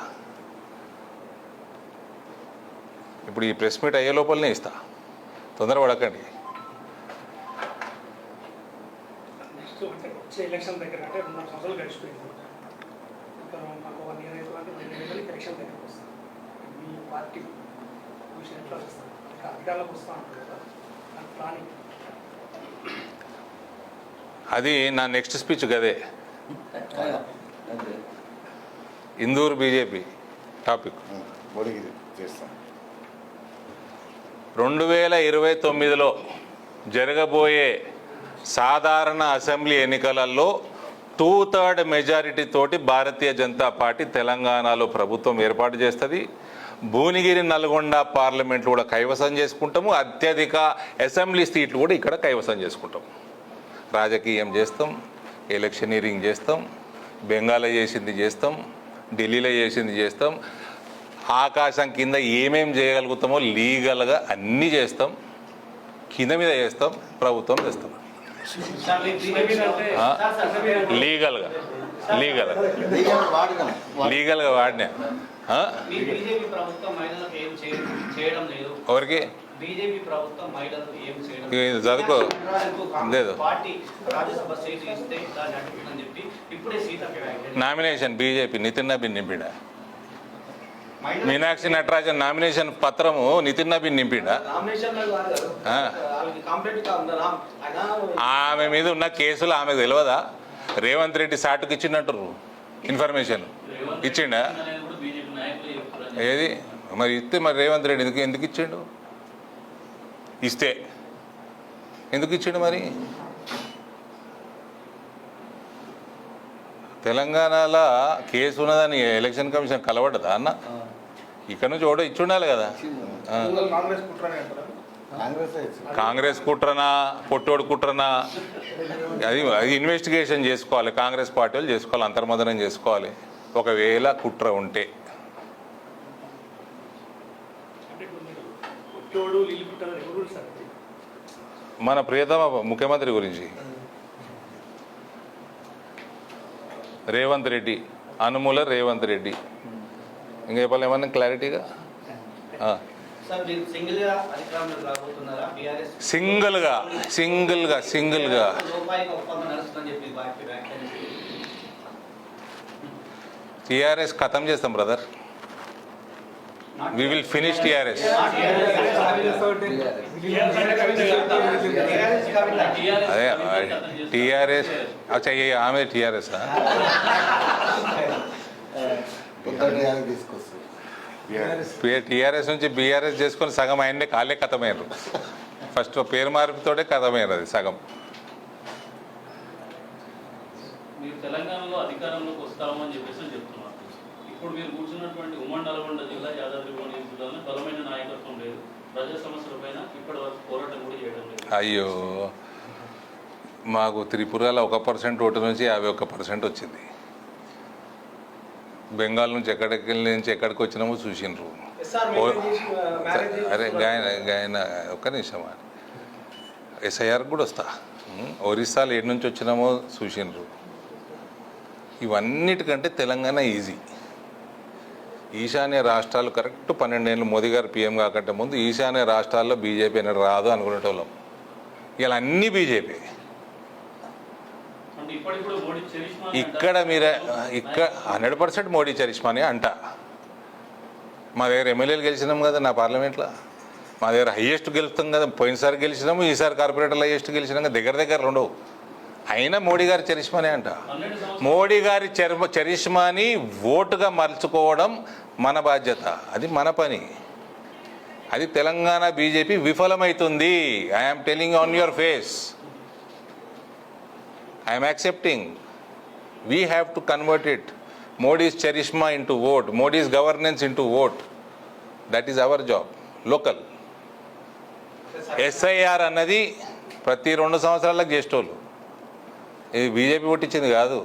ఇప్పుడు ఈ ప్రెస్ మీట్ అయ్యే లోపలనే ఇస్తా, తొందరపడకండి. నెక్స్ట్ అంటే వచ్చే ఎలక్షన్ దగ్గర అంటే 2 సంవత్సరాలు గడిచిపోయింది. ఇంకా మాకు 1 ఇయర్ అయితే ఎలక్షన్ దగ్గరకు వస్తాం. మీ పార్టీ విషయం ఎట్లా వస్తాం, ఇంకా అధికారులకు వస్తూ ఉంటుంది కదా, నాకు ప్లానింగ్. అది నా నెక్స్ట్ స్పీచ్ గదే, ఇందూరు బీజేపీ టాపిక్. మోడీకి చేస్తాం. 2029లో జరగబోయే సాధారణ అసెంబ్లీ ఎన్నికలలో 2/3 మెజారిటీ తోటి భారతీయ జనతా పార్టీ తెలంగాణలో ప్రభుత్వం ఏర్పాటు చేస్తుంది. భువనగిరి, నల్గొండ పార్లమెంట్లు కూడా కైవసం చేసుకుంటాము. అత్యధిక అసెంబ్లీ సీట్లు కూడా ఇక్కడ కైవసం చేసుకుంటాం. రాజకీయం చేస్తాం, ఎలక్షనీరింగ్ చేస్తాం, బెంగాల్లో చేసింది చేస్తాం, ఢిల్లీలో చేసింది చేస్తాం. ఆకాశం కింద ఏమేం చేయగలుగుతామో లీగల్గా అన్నీ చేస్తాం, కింద మీద చేస్తాం, ప్రభుత్వం చేస్తాం. లీగల్గా వాడినా ఎవరికి చదువుకో లేదు. నామినేషన్ బీజేపీ నితిన్ నబీన్ నింపిడా, మీనాక్షి నటరాజన్ నామినేషన్ పత్రము నితిన్ నబీన్ నింపిడా. ఆమె మీద ఉన్న కేసులు ఆమెకు తెలియదా? రేవంత్ రెడ్డి సాటుకు ఇచ్చినట్టు ఇన్ఫర్మేషన్ ఇచ్చిండా? ఏది మరి ఇస్తే మరి రేవంత్ రెడ్డి ఎందుకు ఇచ్చిండు? ఇస్తే ఎందుకు ఇచ్చిండు మరి? తెలంగాణలో కేసు ఉన్నదని ఎలక్షన్ కమిషన్ కలవడ్డదా అన్న? ఇక్కడ నుంచి ఒకటో ఇచ్చి ఉండాలి కదా. కాంగ్రెస్ కుట్రనా పొట్టోడు కుట్రనా అది ఇన్వెస్టిగేషన్ చేసుకోవాలి. కాంగ్రెస్ పార్టీ వాళ్ళు చేసుకోవాలి, అంతర్మదనం చేసుకోవాలి. ఒకవేళ కుట్ర ఉంటే అంటే ఇప్పుడు మీరు కొట్టోడు లీలు పుట్టారు ఎవరు సార్ ఇది? మన ప్రియతమ ముఖ్యమంత్రి గురించి రేవంత్ రెడ్డి, అనుమూల రేవంత్ రెడ్డి. ఇంకా చెప్పాలి ఏమన్నా క్లారిటీగా? సార్ మీరు సింగిల్ గా అధికారంలోకి రాబోతున్నారా? బీఆర్ఎస్ సింగిల్గా రూపాయికి ఒప్పందం నడుస్తుందని చెప్పి పార్టీ వ్యాఖ్యానించింది. టీఆర్ఎస్ ఖతం చేస్తాం brother. We will finish TRS. అదే టీఆర్ఎస్ ఆమె టీఆర్ఎస్ టీఆర్ఎస్ నుంచి బీఆర్ఎస్ చేసుకొని సగం ఆయన్నే కాలే కథమయ్యారు. ఫస్ట్ పేరు మార్పుతోటే కథమయ్యారు అది సగం. మీరు తెలంగాణలో అధికారంలోకి వస్తామని చెప్పేసి చెప్తున్నారు. ఇప్పుడు మీరు కూర్చున్నటువంటి ఉమ్మడి నల్గొండ జిల్లా, యాదాద్రి భువనగిరి జిల్లాలో బలమైన నాయకత్వం లేదు. ప్రజా సమస్యలపైన ఇప్పటి వరకు పోరాటం కూడా చేయడం లేదు. అయ్యో, మాకు త్రిపురలో 1% ఓటు నుంచి 51% వచ్చింది. బెంగాల్ నుంచి ఎక్కడికి వచ్చినామో చూసిండ్రు. అరే గాయన ఒక్క నిమిషం, ఎస్ఐఆర్ కూడా వస్తా. ఒరిస్సాలో ఏడు నుంచి వచ్చినామో చూసిండ్రు. ఇవన్నిటికంటే తెలంగాణ ఈజీ. ఈశాన్య రాష్ట్రాలు కరెక్ట్ 12 ఏళ్ళు మోదీ గారు పీఎం కాకంటే ముందు ఈశాన్య రాష్ట్రాల్లో బీజేపీ అనేది రాదు అనుకునేటోళ్ళం. ఇలా అన్నీ బీజేపీ. ఇక్కడ మీరే 100% మోడీ చరిష్మానే అంట. మా దగ్గర ఎమ్మెల్యేలు గెలిచినాం కదా నా పార్లమెంట్లో. మా దగ్గర హయ్యెస్ట్ గెలుస్తాం కదా. పోయినసారి గెలిచినాము, ఈసారి కార్పొరేటర్లు హయ్యెస్ట్ గెలిచినాం కదా. దగ్గర రెండవు. అయినా మోడీ గారి చరిష్మానే అంట. మోడీ గారి చరిష్మాని ఓటుగా మలుచుకోవడం మన బాధ్యత. అది మన పని. అది తెలంగాణ బీజేపీ విఫలమవుతుంది. I'm telling on your face. I'm accepting. We have to convert it. Modi's charisma into vote, Modi's governance into vote. That is our job. Local SIR అన్నది ప్రతి 2 సంవత్సరాలకు చేసేటోళ్ళు. ఇది బీజేపీ పుట్టించింది కాదు.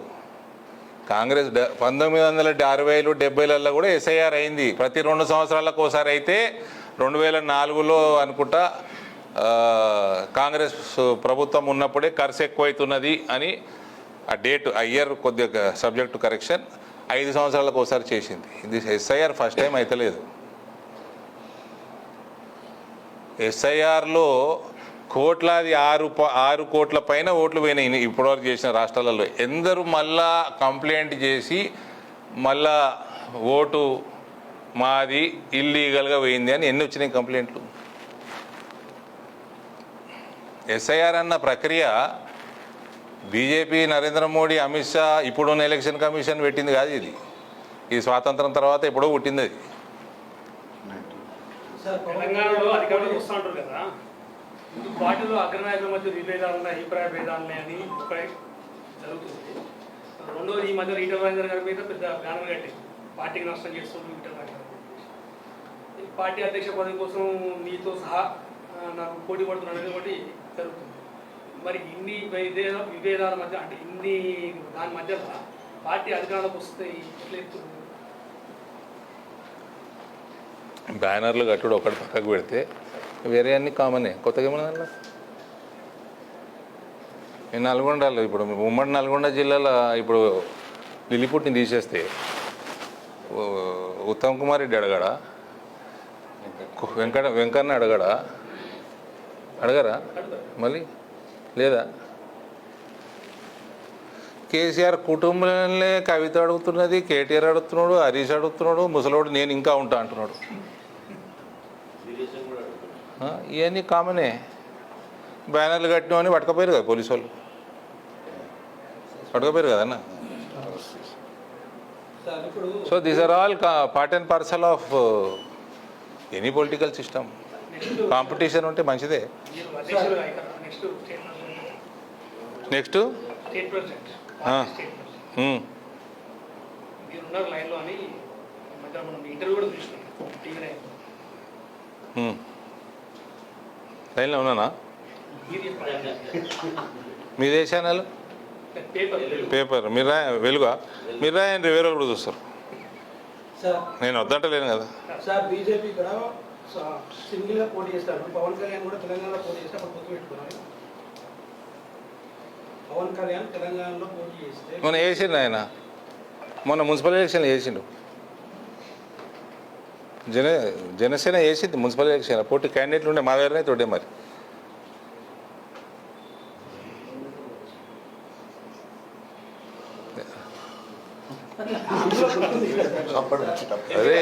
కాంగ్రెస్ 1960లు 70లలో కూడా ఎస్ఐఆర్ అయింది. ప్రతి 2 సంవత్సరాలకు ఒకసారి అయితే 2004లో అనుకుంటా కాంగ్రెస్ ప్రభుత్వం ఉన్నప్పుడే ఖర్చు ఎక్కువైతున్నది అని ఆ డేట్ ఆ ఇయర్ కొద్దిగా సబ్జెక్టు కరెక్షన్ 5 సంవత్సరాలకు ఒకసారి చేసింది. ఇది ఎస్ఐఆర్ ఫస్ట్ టైం అయితలేదు. ఎస్ఐఆర్లో కోట్లాది 6 కోట్ల పైన ఓట్లు పోయినాయి ఇప్పటివరకు చేసిన రాష్ట్రాలలో. ఎందరూ మళ్ళా కంప్లైంట్ చేసి మళ్ళా ఓటు మాది ఇల్లీగల్గా పోయింది అని ఎన్ని వచ్చినాయి కంప్లైంట్లు. ఎస్ఐఆర్ అన్న ప్రక్రియ బీజేపీ, నరేంద్ర మోడీ, అమిత్ షా ఇప్పుడున్న ఎలక్షన్ కమిషన్ పెట్టింది కాదు. ఇది స్వాతంత్రం తర్వాత ఎప్పుడో పుట్టింది అది. తెలంగాణలో అధికారంలోకి వస్తూ ఉంటారు కదా, పార్టీలో అగ్రనాయకుల మధ్య విభేదాలు ఉన్నాయి, అభిప్రాయ భేదాలు ఉన్నాయని ఒకటి జరుగుతుంది. రెండోది, ఈ మధ్య ఈటల రాజేందర్ గారి మీద పెద్ద బ్యానర్ కట్టి పార్టీకి నష్టం చేస్తుంది ఈటల రాజేందర్. పార్టీ అధ్యక్ష పదవి కోసం మీతో సహా నాకు పోటీ పడుతున్నాను అనేది ఒకటి జరుగుతుంది. మరి ఇన్ని విభేదాల మధ్య, అంటే ఇన్ని దాని మధ్యలో పార్టీ అధికారంలోకి వస్తే ఎట్లా ఎత్తుంది? బ్యానర్లు కట్టుడు ఒకటి పక్కకు పెడితే వేరే అన్ని కామనే. కొత్తగా ఏమన్నా ఈ నల్గొండలో ఇప్పుడు ఉమ్మడి నల్గొండ జిల్లాలో ఇప్పుడు లిలిపుట్ని తీసేస్తే ఉత్తమ్ కుమార్ రెడ్డి అడగడా, వెంకన్న అడగరా మళ్ళీ లేదా? కేసీఆర్ కుటుంబంలో కవిత అడుగుతున్నది, కేటీఆర్ అడుగుతున్నాడు, హరీష్ అడుగుతున్నాడు, ముసలోడు నేను ఇంకా ఉంటా అంటున్నాడు. ఇవన్నీ కామనే. బ్యానర్లు కట్టినవని పట్టుకపోయారు కదా పోలీసు వాళ్ళు, పట్టుకపోయారు కదన్న. So these are all part and parcel of any political system. Competition ఉంటే మంచిదే. నెక్స్ట్ మీరున్నారు లైన్లో అని మధ్య మనం ఇంటర్వ్యూ కూడా చూసినాం టీవీ. లైన్లో ఉన్నానా? మీరు చెప్పండి. మీదే ఛానల్? పేపర్ పేపర్ మీరు వెలుగా మీరు రాయండి, వేరే వాళ్ళు కూడా చూస్తారు. సార్ నేను వద్దంటలేను కదా. సార్ బీజేపీ ఇక్కడ సింగిల్ గా పోటీ చేస్తారు. పవన్ కళ్యాణ్ కూడా తెలంగాణలో పోటీ చేస్తే అప్పుడు గుర్తు పెట్టుకున్నారు. పవన్ కళ్యాణ్ తెలంగాణలో పోటీ చేస్తే మొన్న వేసిండు ఆయన, మొన్న మున్సిపల్ ఎలక్షన్లు వేసిండు. జనసేన వేసింది మున్సిపల్ ఎలక్షన్, పోటీ క్యాండిడేట్లు ఉండే మా దగ్గరనే తోడే మరి. అదే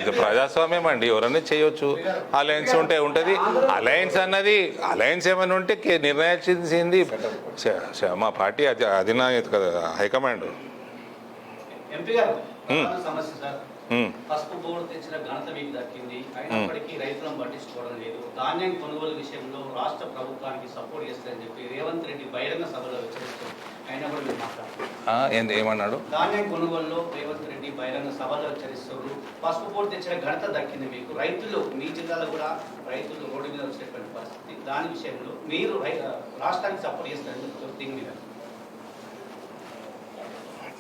ఇది ప్రజాస్వామ్యం అండి, ఎవరన్నా చేయొచ్చు. అలయన్స్ ఉంటే ఉంటుంది. అలయన్స్ అన్నది అలయన్స్ ఏమైనా ఉంటే నిర్ణయించింది మా పార్టీ అధినాయక కదా, హైకమాండ్. ఎంపీ గారు ప్రధాన సమస్య సార్, ఉమ్. పసుపు బోర్డు తెచ్చిన ఘనత మీకు దక్కింది, అయినప్పటికీ రైతులను పట్టించుకోవడం లేదు. ధాన్యం కొనుగోలు విషయంలో రాష్ట్ర ప్రభుత్వానికి సపోర్ట్ చేస్తారని చెప్పి రేవంత్ రెడ్డి బహిరంగ సభలో హెచ్చరిస్తారు. అయినా కూడా మీరు మాట్లాడుతున్నారు. ఏమన్నాడు? ధాన్యం కొనుగోలులో రేవంత్ రెడ్డి బహిరంగ సభలో హెచ్చరిస్తారు. పసుపు బోర్డు తెచ్చిన ఘనత దక్కింది మీకు. రైతులు మీ జిల్లాలో కూడా రైతులు రోడ్డు మీద వచ్చేటువంటి పరిస్థితి. దాని విషయంలో మీరు రాష్ట్రానికి సపోర్ట్ చేస్తారని చెప్తారు. దీని మీద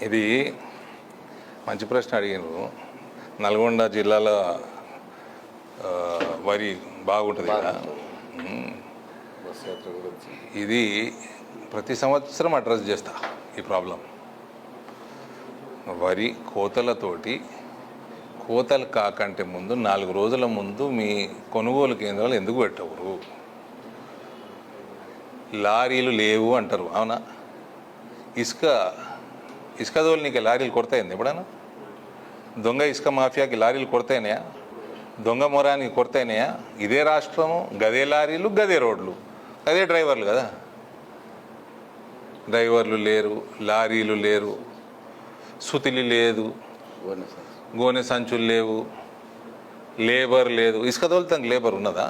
ఇది మంచి ప్రశ్న అడిగినారు. నల్గొండ జిల్లాలో వరి బాగుంటుంది కదా. ఇది ప్రతి సంవత్సరం అడ్రస్ చేస్తా ఈ ప్రాబ్లం. వరి కోతలతోటి, కోతలు కాకంటే ముందు 4 రోజుల ముందు మీ కొనుగోలు కేంద్రాలు ఎందుకు పెట్టవరు? లారీలు లేవు అంటారు, అవునా? ఇసుక దోలినీకి లారీలు కొరతాయింది ఎప్పుడన్నా? దొంగ ఇసుక మాఫియాకి లారీలు కొరతాయినాయా? దొంగ మొరానికి కొరతాయినాయా? ఇదే రాష్ట్రము, గదే లారీలు, గదే రోడ్లు, గదే డ్రైవర్లు కదా. డ్రైవర్లు లేరు, లారీలు లేరు, సుతిలి లేదు, గోనె సంచులు లేవు, లేబర్ లేదు. ఇసుక తోలుతానికి లేబర్ ఉన్నదా?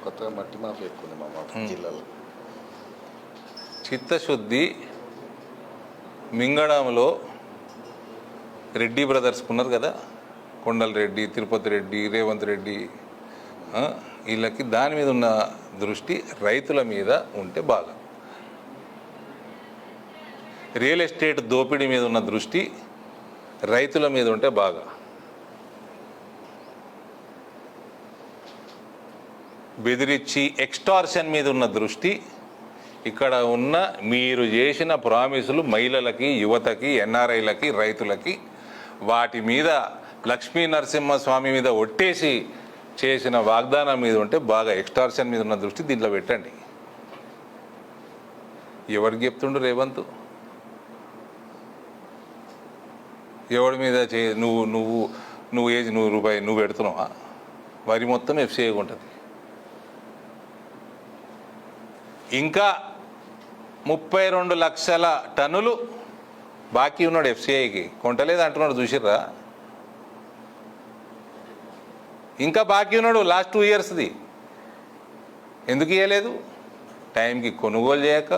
కొత్తగా మట్టి మాఫీ ఎక్కువ ఉంది మా జిల్లాలో. చిత్తశుద్ధి మింగడంలో రెడ్డి బ్రదర్స్ ఉన్నారు కదా, కొండల రెడ్డి, తిరుపతి రెడ్డి, రేవంత్ రెడ్డి, వీళ్ళకి దాని మీద ఉన్న దృష్టి రైతుల మీద ఉంటే బాగా. రియల్ ఎస్టేట్ దోపిడీ మీద ఉన్న దృష్టి రైతుల మీద ఉంటే బాగా. బెదిరించి ఎక్స్టార్షన్ మీద ఉన్న దృష్టి, ఇక్కడ ఉన్న మీరు చేసిన ప్రామిసులు మహిళలకి, యువతకి, ఎన్ఆర్ఐలకి, రైతులకి, వాటి మీద లక్ష్మీ నరసింహస్వామి మీద ఒట్టేసి చేసిన వాగ్దానం మీద ఉంటే బాగా. ఎక్స్టార్షన్ మీద ఉన్న దృష్టి దీంట్లో పెట్టండి. ఎవరికి చెప్తుండు రేవంత్? ఎవడి మీద నువ్వు నువ్వు నువ్వు ఏజ్ రూపాయి నువ్వు పెడుతున్నావా? వరి మొత్తం ఎఫ్సిఐ ఉంటుంది. ఇంకా 32 లక్షల టన్నులు బాకీ ఉన్నాడు ఎఫ్సిఐకి, కొంటలేదు అంటున్నాడు, చూసిర్రా? ఇంకా బాకీ ఉన్నాడు లాస్ట్ 2 ఇయర్స్ది. ఎందుకు ఇవ్వలేదు? టైంకి కొనుగోలు చేయక,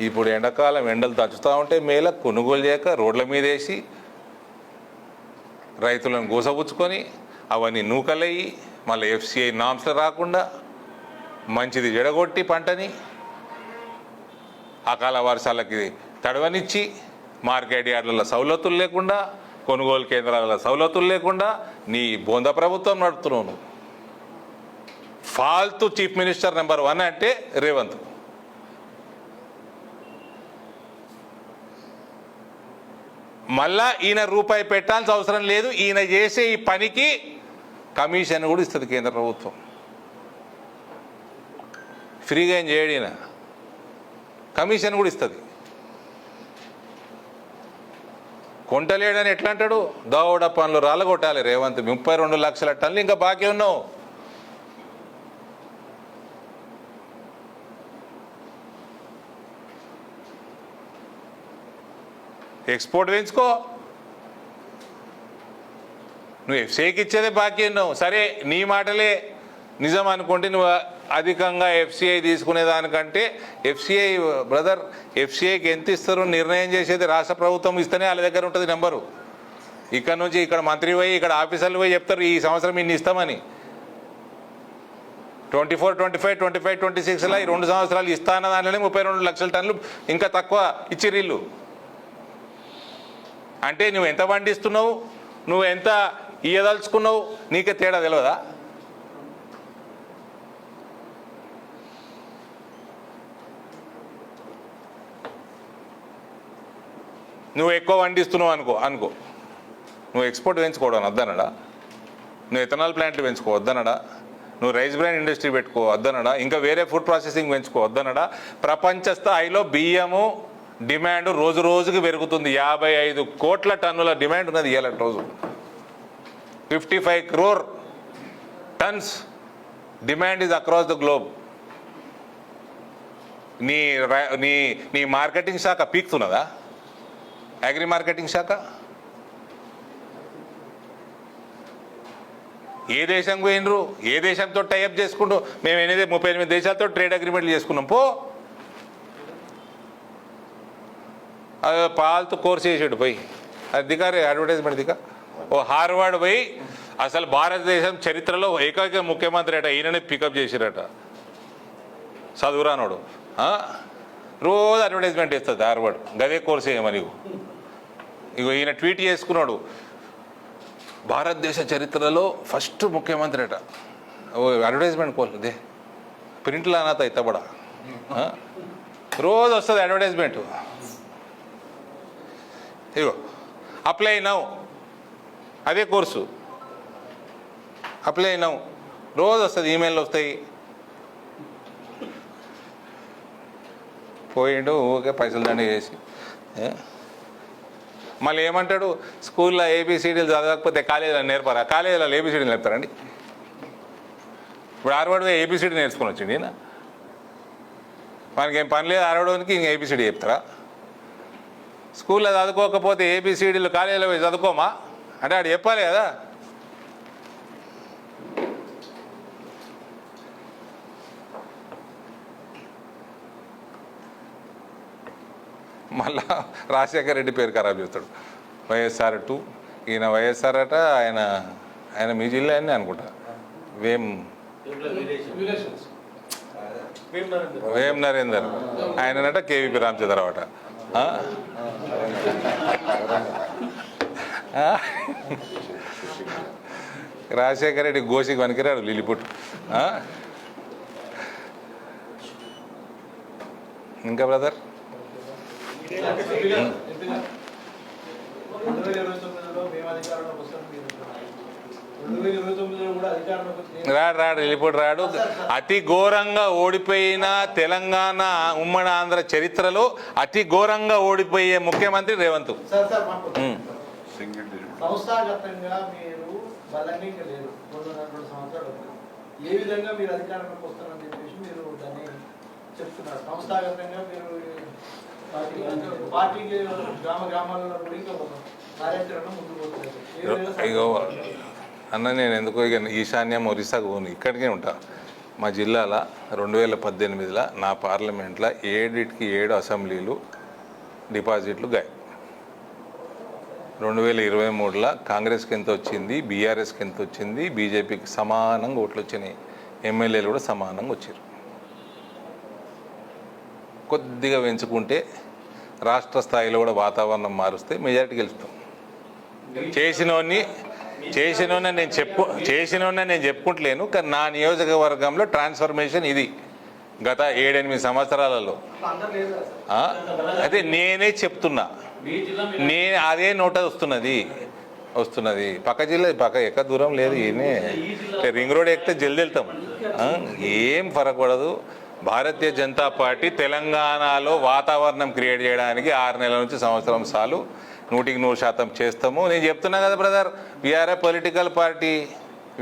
ఇప్పుడు ఎండాకాలం ఎండలు దంచుతూ ఉంటే మేల కొనుగోలు చేయక రోడ్ల మీద వేసి రైతులను గోసపుచ్చుకొని అవన్నీ నూకలయ్యి మళ్ళీ ఎఫ్సిఐ నామ్స్లో రాకుండా మంచిది జడగొట్టి పంటని అకాల వర్షాలకి తడవనిచ్చి మార్కెట్ యార్డుల సౌలతులు లేకుండా, కొనుగోలు కేంద్రాల సౌలతులు లేకుండా నీ బోంద ప్రభుత్వం నడుపుతున్నావు. ఫాల్తు చీఫ్ మినిస్టర్ నెంబర్ 1 అంటే రేవంత్. మళ్ళా ఈయన రూపాయి పెట్టాల్సిన అవసరం లేదు. ఈయన చేసే ఈ పనికి కమిషన్ కూడా ఇస్తుంది కేంద్ర ప్రభుత్వం. ఫ్రీగా ఏం చేయడు ఈయన, కమిషన్ కూడా ఇస్తుంది. కొంటలేడని ఎట్లా అంటాడు? దోవడ పనులు రాలగొట్టాలి రేవంత్. 32 లక్షల టన్నులు ఇంకా బాకీ ఉన్నావు. ఎక్స్పోర్ట్ పెంచుకో. నువ్వు ఎఫ్సిఐకి ఇచ్చేదే బాకీ ఉన్నావు. సరే, నీ మాటలే నిజం అనుకుంటే నువ్వు అధికంగా ఎఫ్సిఐ తీసుకునే దానికంటే ఎఫ్సిఐ బ్రదర్, ఎఫ్సిఐకి ఎంత ఇస్తారో నిర్ణయం చేసేది రాష్ట్ర ప్రభుత్వం ఇస్తేనే వాళ్ళ దగ్గర ఉంటుంది నెంబరు. ఇక్కడ నుంచి ఇక్కడ మంత్రి పోయి ఇక్కడ ఆఫీసర్లు పోయి చెప్తారు ఈ సంవత్సరం ఇన్ని ఇస్తామని. 24, 25, 25, 26లా ఈ 2 సంవత్సరాలు ఇస్తాన దాంట్లోనే 32 లక్షల టన్నులు ఇంకా తక్కువ ఇచ్చిరిల్లు. అంటే నువ్వు ఎంత పండిస్తున్నావు, నువ్వు ఎంత ఇయ్యదలుచుకున్నావు, నీకే తేడా తెలియదా? నువ్వు ఎక్కువ పండిస్తున్నావు అనుకో నువ్వు ఎక్స్పోర్ట్ పెంచుకోవడం వద్దనడా, నువ్వు ఎథనాల్ ప్లాంట్లు పెంచుకోవద్దనడా, నువ్వు రైస్ బ్రాండ్ ఇండస్ట్రీ పెట్టుకోవద్దనడా, ఇంకా వేరే ఫుడ్ ప్రాసెసింగ్ పెంచుకోవద్దనడా. ప్రపంచ స్థాయిలో బియ్యము డిమాండ్ రోజు రోజుకి పెరుగుతుంది. 55 కోట్ల టన్నుల డిమాండ్ ఉన్నది ఇవాళ రోజు. 55 crore turns demand is across the globe. నీ మార్కెటింగ్ శాఖ పీక్తున్నదా? అగ్రి మార్కెటింగ్ శాఖ ఏ దేశం పోయినరు, ఏ దేశంతో టైఅప్ చేసుకుంటూ మేము 38 దేశాలతో ట్రేడ్ అగ్రిమెంట్లు చేసుకున్నాం. పాల్తూ కోర్స్ చేసాడు పోయి, అది దిగారే అడ్వర్టైజ్మెంట్ దిగా. ఓ హార్వర్డ్ పోయి అసలు భారతదేశం చరిత్రలో ఏకైక ముఖ్యమంత్రి అట, ఈయననే పికప్ చేసిరట చదువురానోడు. రోజు అడ్వర్టైజ్మెంట్ ఇస్తుంది హార్వర్డ్, గదే కోర్స్ చేయమని. ఇగో ఈయన ట్వీట్ చేసుకున్నాడు, భారతదేశ చరిత్రలో ఫస్ట్ ముఖ్యమంత్రి అట. ఓ అడ్వర్టైజ్మెంట్ కోల్దే ప్రింట్లో అనాథ ఇత్తబడా, రోజు వస్తుంది అడ్వర్టైజ్మెంట్. ఇగో అప్లై నౌ, అదే కోర్సు అప్లై నౌ రోజు వస్తుంది, ఈమెయిల్ వస్తాయి. పోయిండు ఊరికే పైసలు దండ చేసి. మళ్ళీ ఏమంటాడు, స్కూల్లో ఏబిసిడీలు చదవకపోతే కాలేజీలో నేర్పరా? కాలేజీలో ఏబిసిడీలు నేర్పుతారండి? ఇప్పుడు హార్వర్డ్ ఏబిసిడీ నేర్చుకుని వచ్చింది ఈయన. మనకి ఏం పని లేదు హార్వర్డ్కి, ఇంక ఏబిసిడీ చెప్తారా? స్కూల్లో చదువుకోకపోతే ఏబిసిడీలు కాలేజీలో పోయి చదువుకోమా అంటే ఆడు చెప్పాలి కదా. మళ్ళా రాజశేఖర రెడ్డి పేరు ఖరాబ్ చేస్తాడు. వైఎస్ఆర్ 2, ఈయన వైఎస్ఆర్ అట, ఆయన మీ జిల్లా అని అనుకుంటా, వేం నరేందర్, ఆయననట కేవీపీ రామచంద్రరావు అట. రాజశేఖర రెడ్డి గోషికి వనికిరాడు లిలిపుట్. ఇంకా బ్రదర్ రాడు రిపోర్ట్ రాడు. అతి ఘోరంగా ఓడిపోయిన తెలంగాణ ఉమ్మడి ఆంధ్ర చరిత్రలో అతి ఘోరంగా ఓడిపోయే ముఖ్యమంత్రి రేవంత్. సంస్థాగతంగా మీరు బలంగా ఇంకా లేరు, 2 సంవత్సరాలు ఏ విధంగా మీరు అధికారంలోకి వస్తారని చెప్పేసి మీరు దాన్ని చెప్తున్నారు. సంస్థాగతంగా మీరు పార్టీకి గ్రామాలలో కూడా ఇంకా కార్యాచరణ ముందుకు పోతున్నారు. అన్న నేను ఎందుకో ఇక ఈశాన్యం ఒరిస్సాకు పోను, ఇక్కడికే ఉంటా. మా జిల్లాలో 2018లో నా పార్లమెంట్లో 7 అసెంబ్లీలు డిపాజిట్లు గాయ. 2023లో కాంగ్రెస్కి ఎంత వచ్చింది, బీఆర్ఎస్కి ఎంత వచ్చింది, బీజేపీకి సమానంగా ఓట్లు వచ్చినాయి, ఎమ్మెల్యేలు కూడా సమానంగా వచ్చారు. కొద్దిగా పెంచుకుంటే రాష్ట్ర స్థాయిలో కూడా వాతావరణం మారుస్తే మెజారిటీ గెలుస్తాం. చేసినోనే నేను చెప్పుకుంటలేను, కానీ నా నియోజకవర్గంలో ట్రాన్స్ఫర్మేషన్ ఇది గత 7-8 సంవత్సరాలలో. అయితే నేనే చెప్తున్నా, నేను అదే నోట వస్తున్నది. పక్క జిల్లా ఎక్క దూరం లేదు, ఈయనే రింగ్ రోడ్ ఎక్కితే జల్ది వెళ్తాం, ఏం ఫరక్ పడదు. భారతీయ జనతా పార్టీ తెలంగాణలో వాతావరణం క్రియేట్ చేయడానికి 6 నెలల నుంచి సంవత్సరం చాలు 100% చేస్తాము. నేను చెప్తున్నా కదా brother, we're a political party,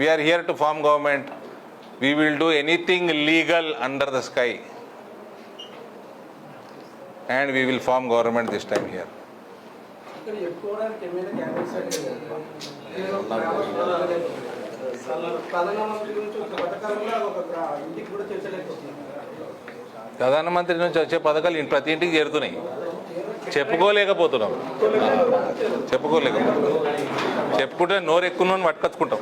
we're here to form government, we will do anything legal under the sky and we will form government this time here. ప్రధానమంత్రి నుంచి వచ్చే పథకాలు ప్రతి ఇంటికి చేరుతున్నాయి. చెప్పుకోలేకపోతున్నాం. చెప్పుకుంటే నోరు ఎక్కువ పట్టుకొచ్చుకుంటాం.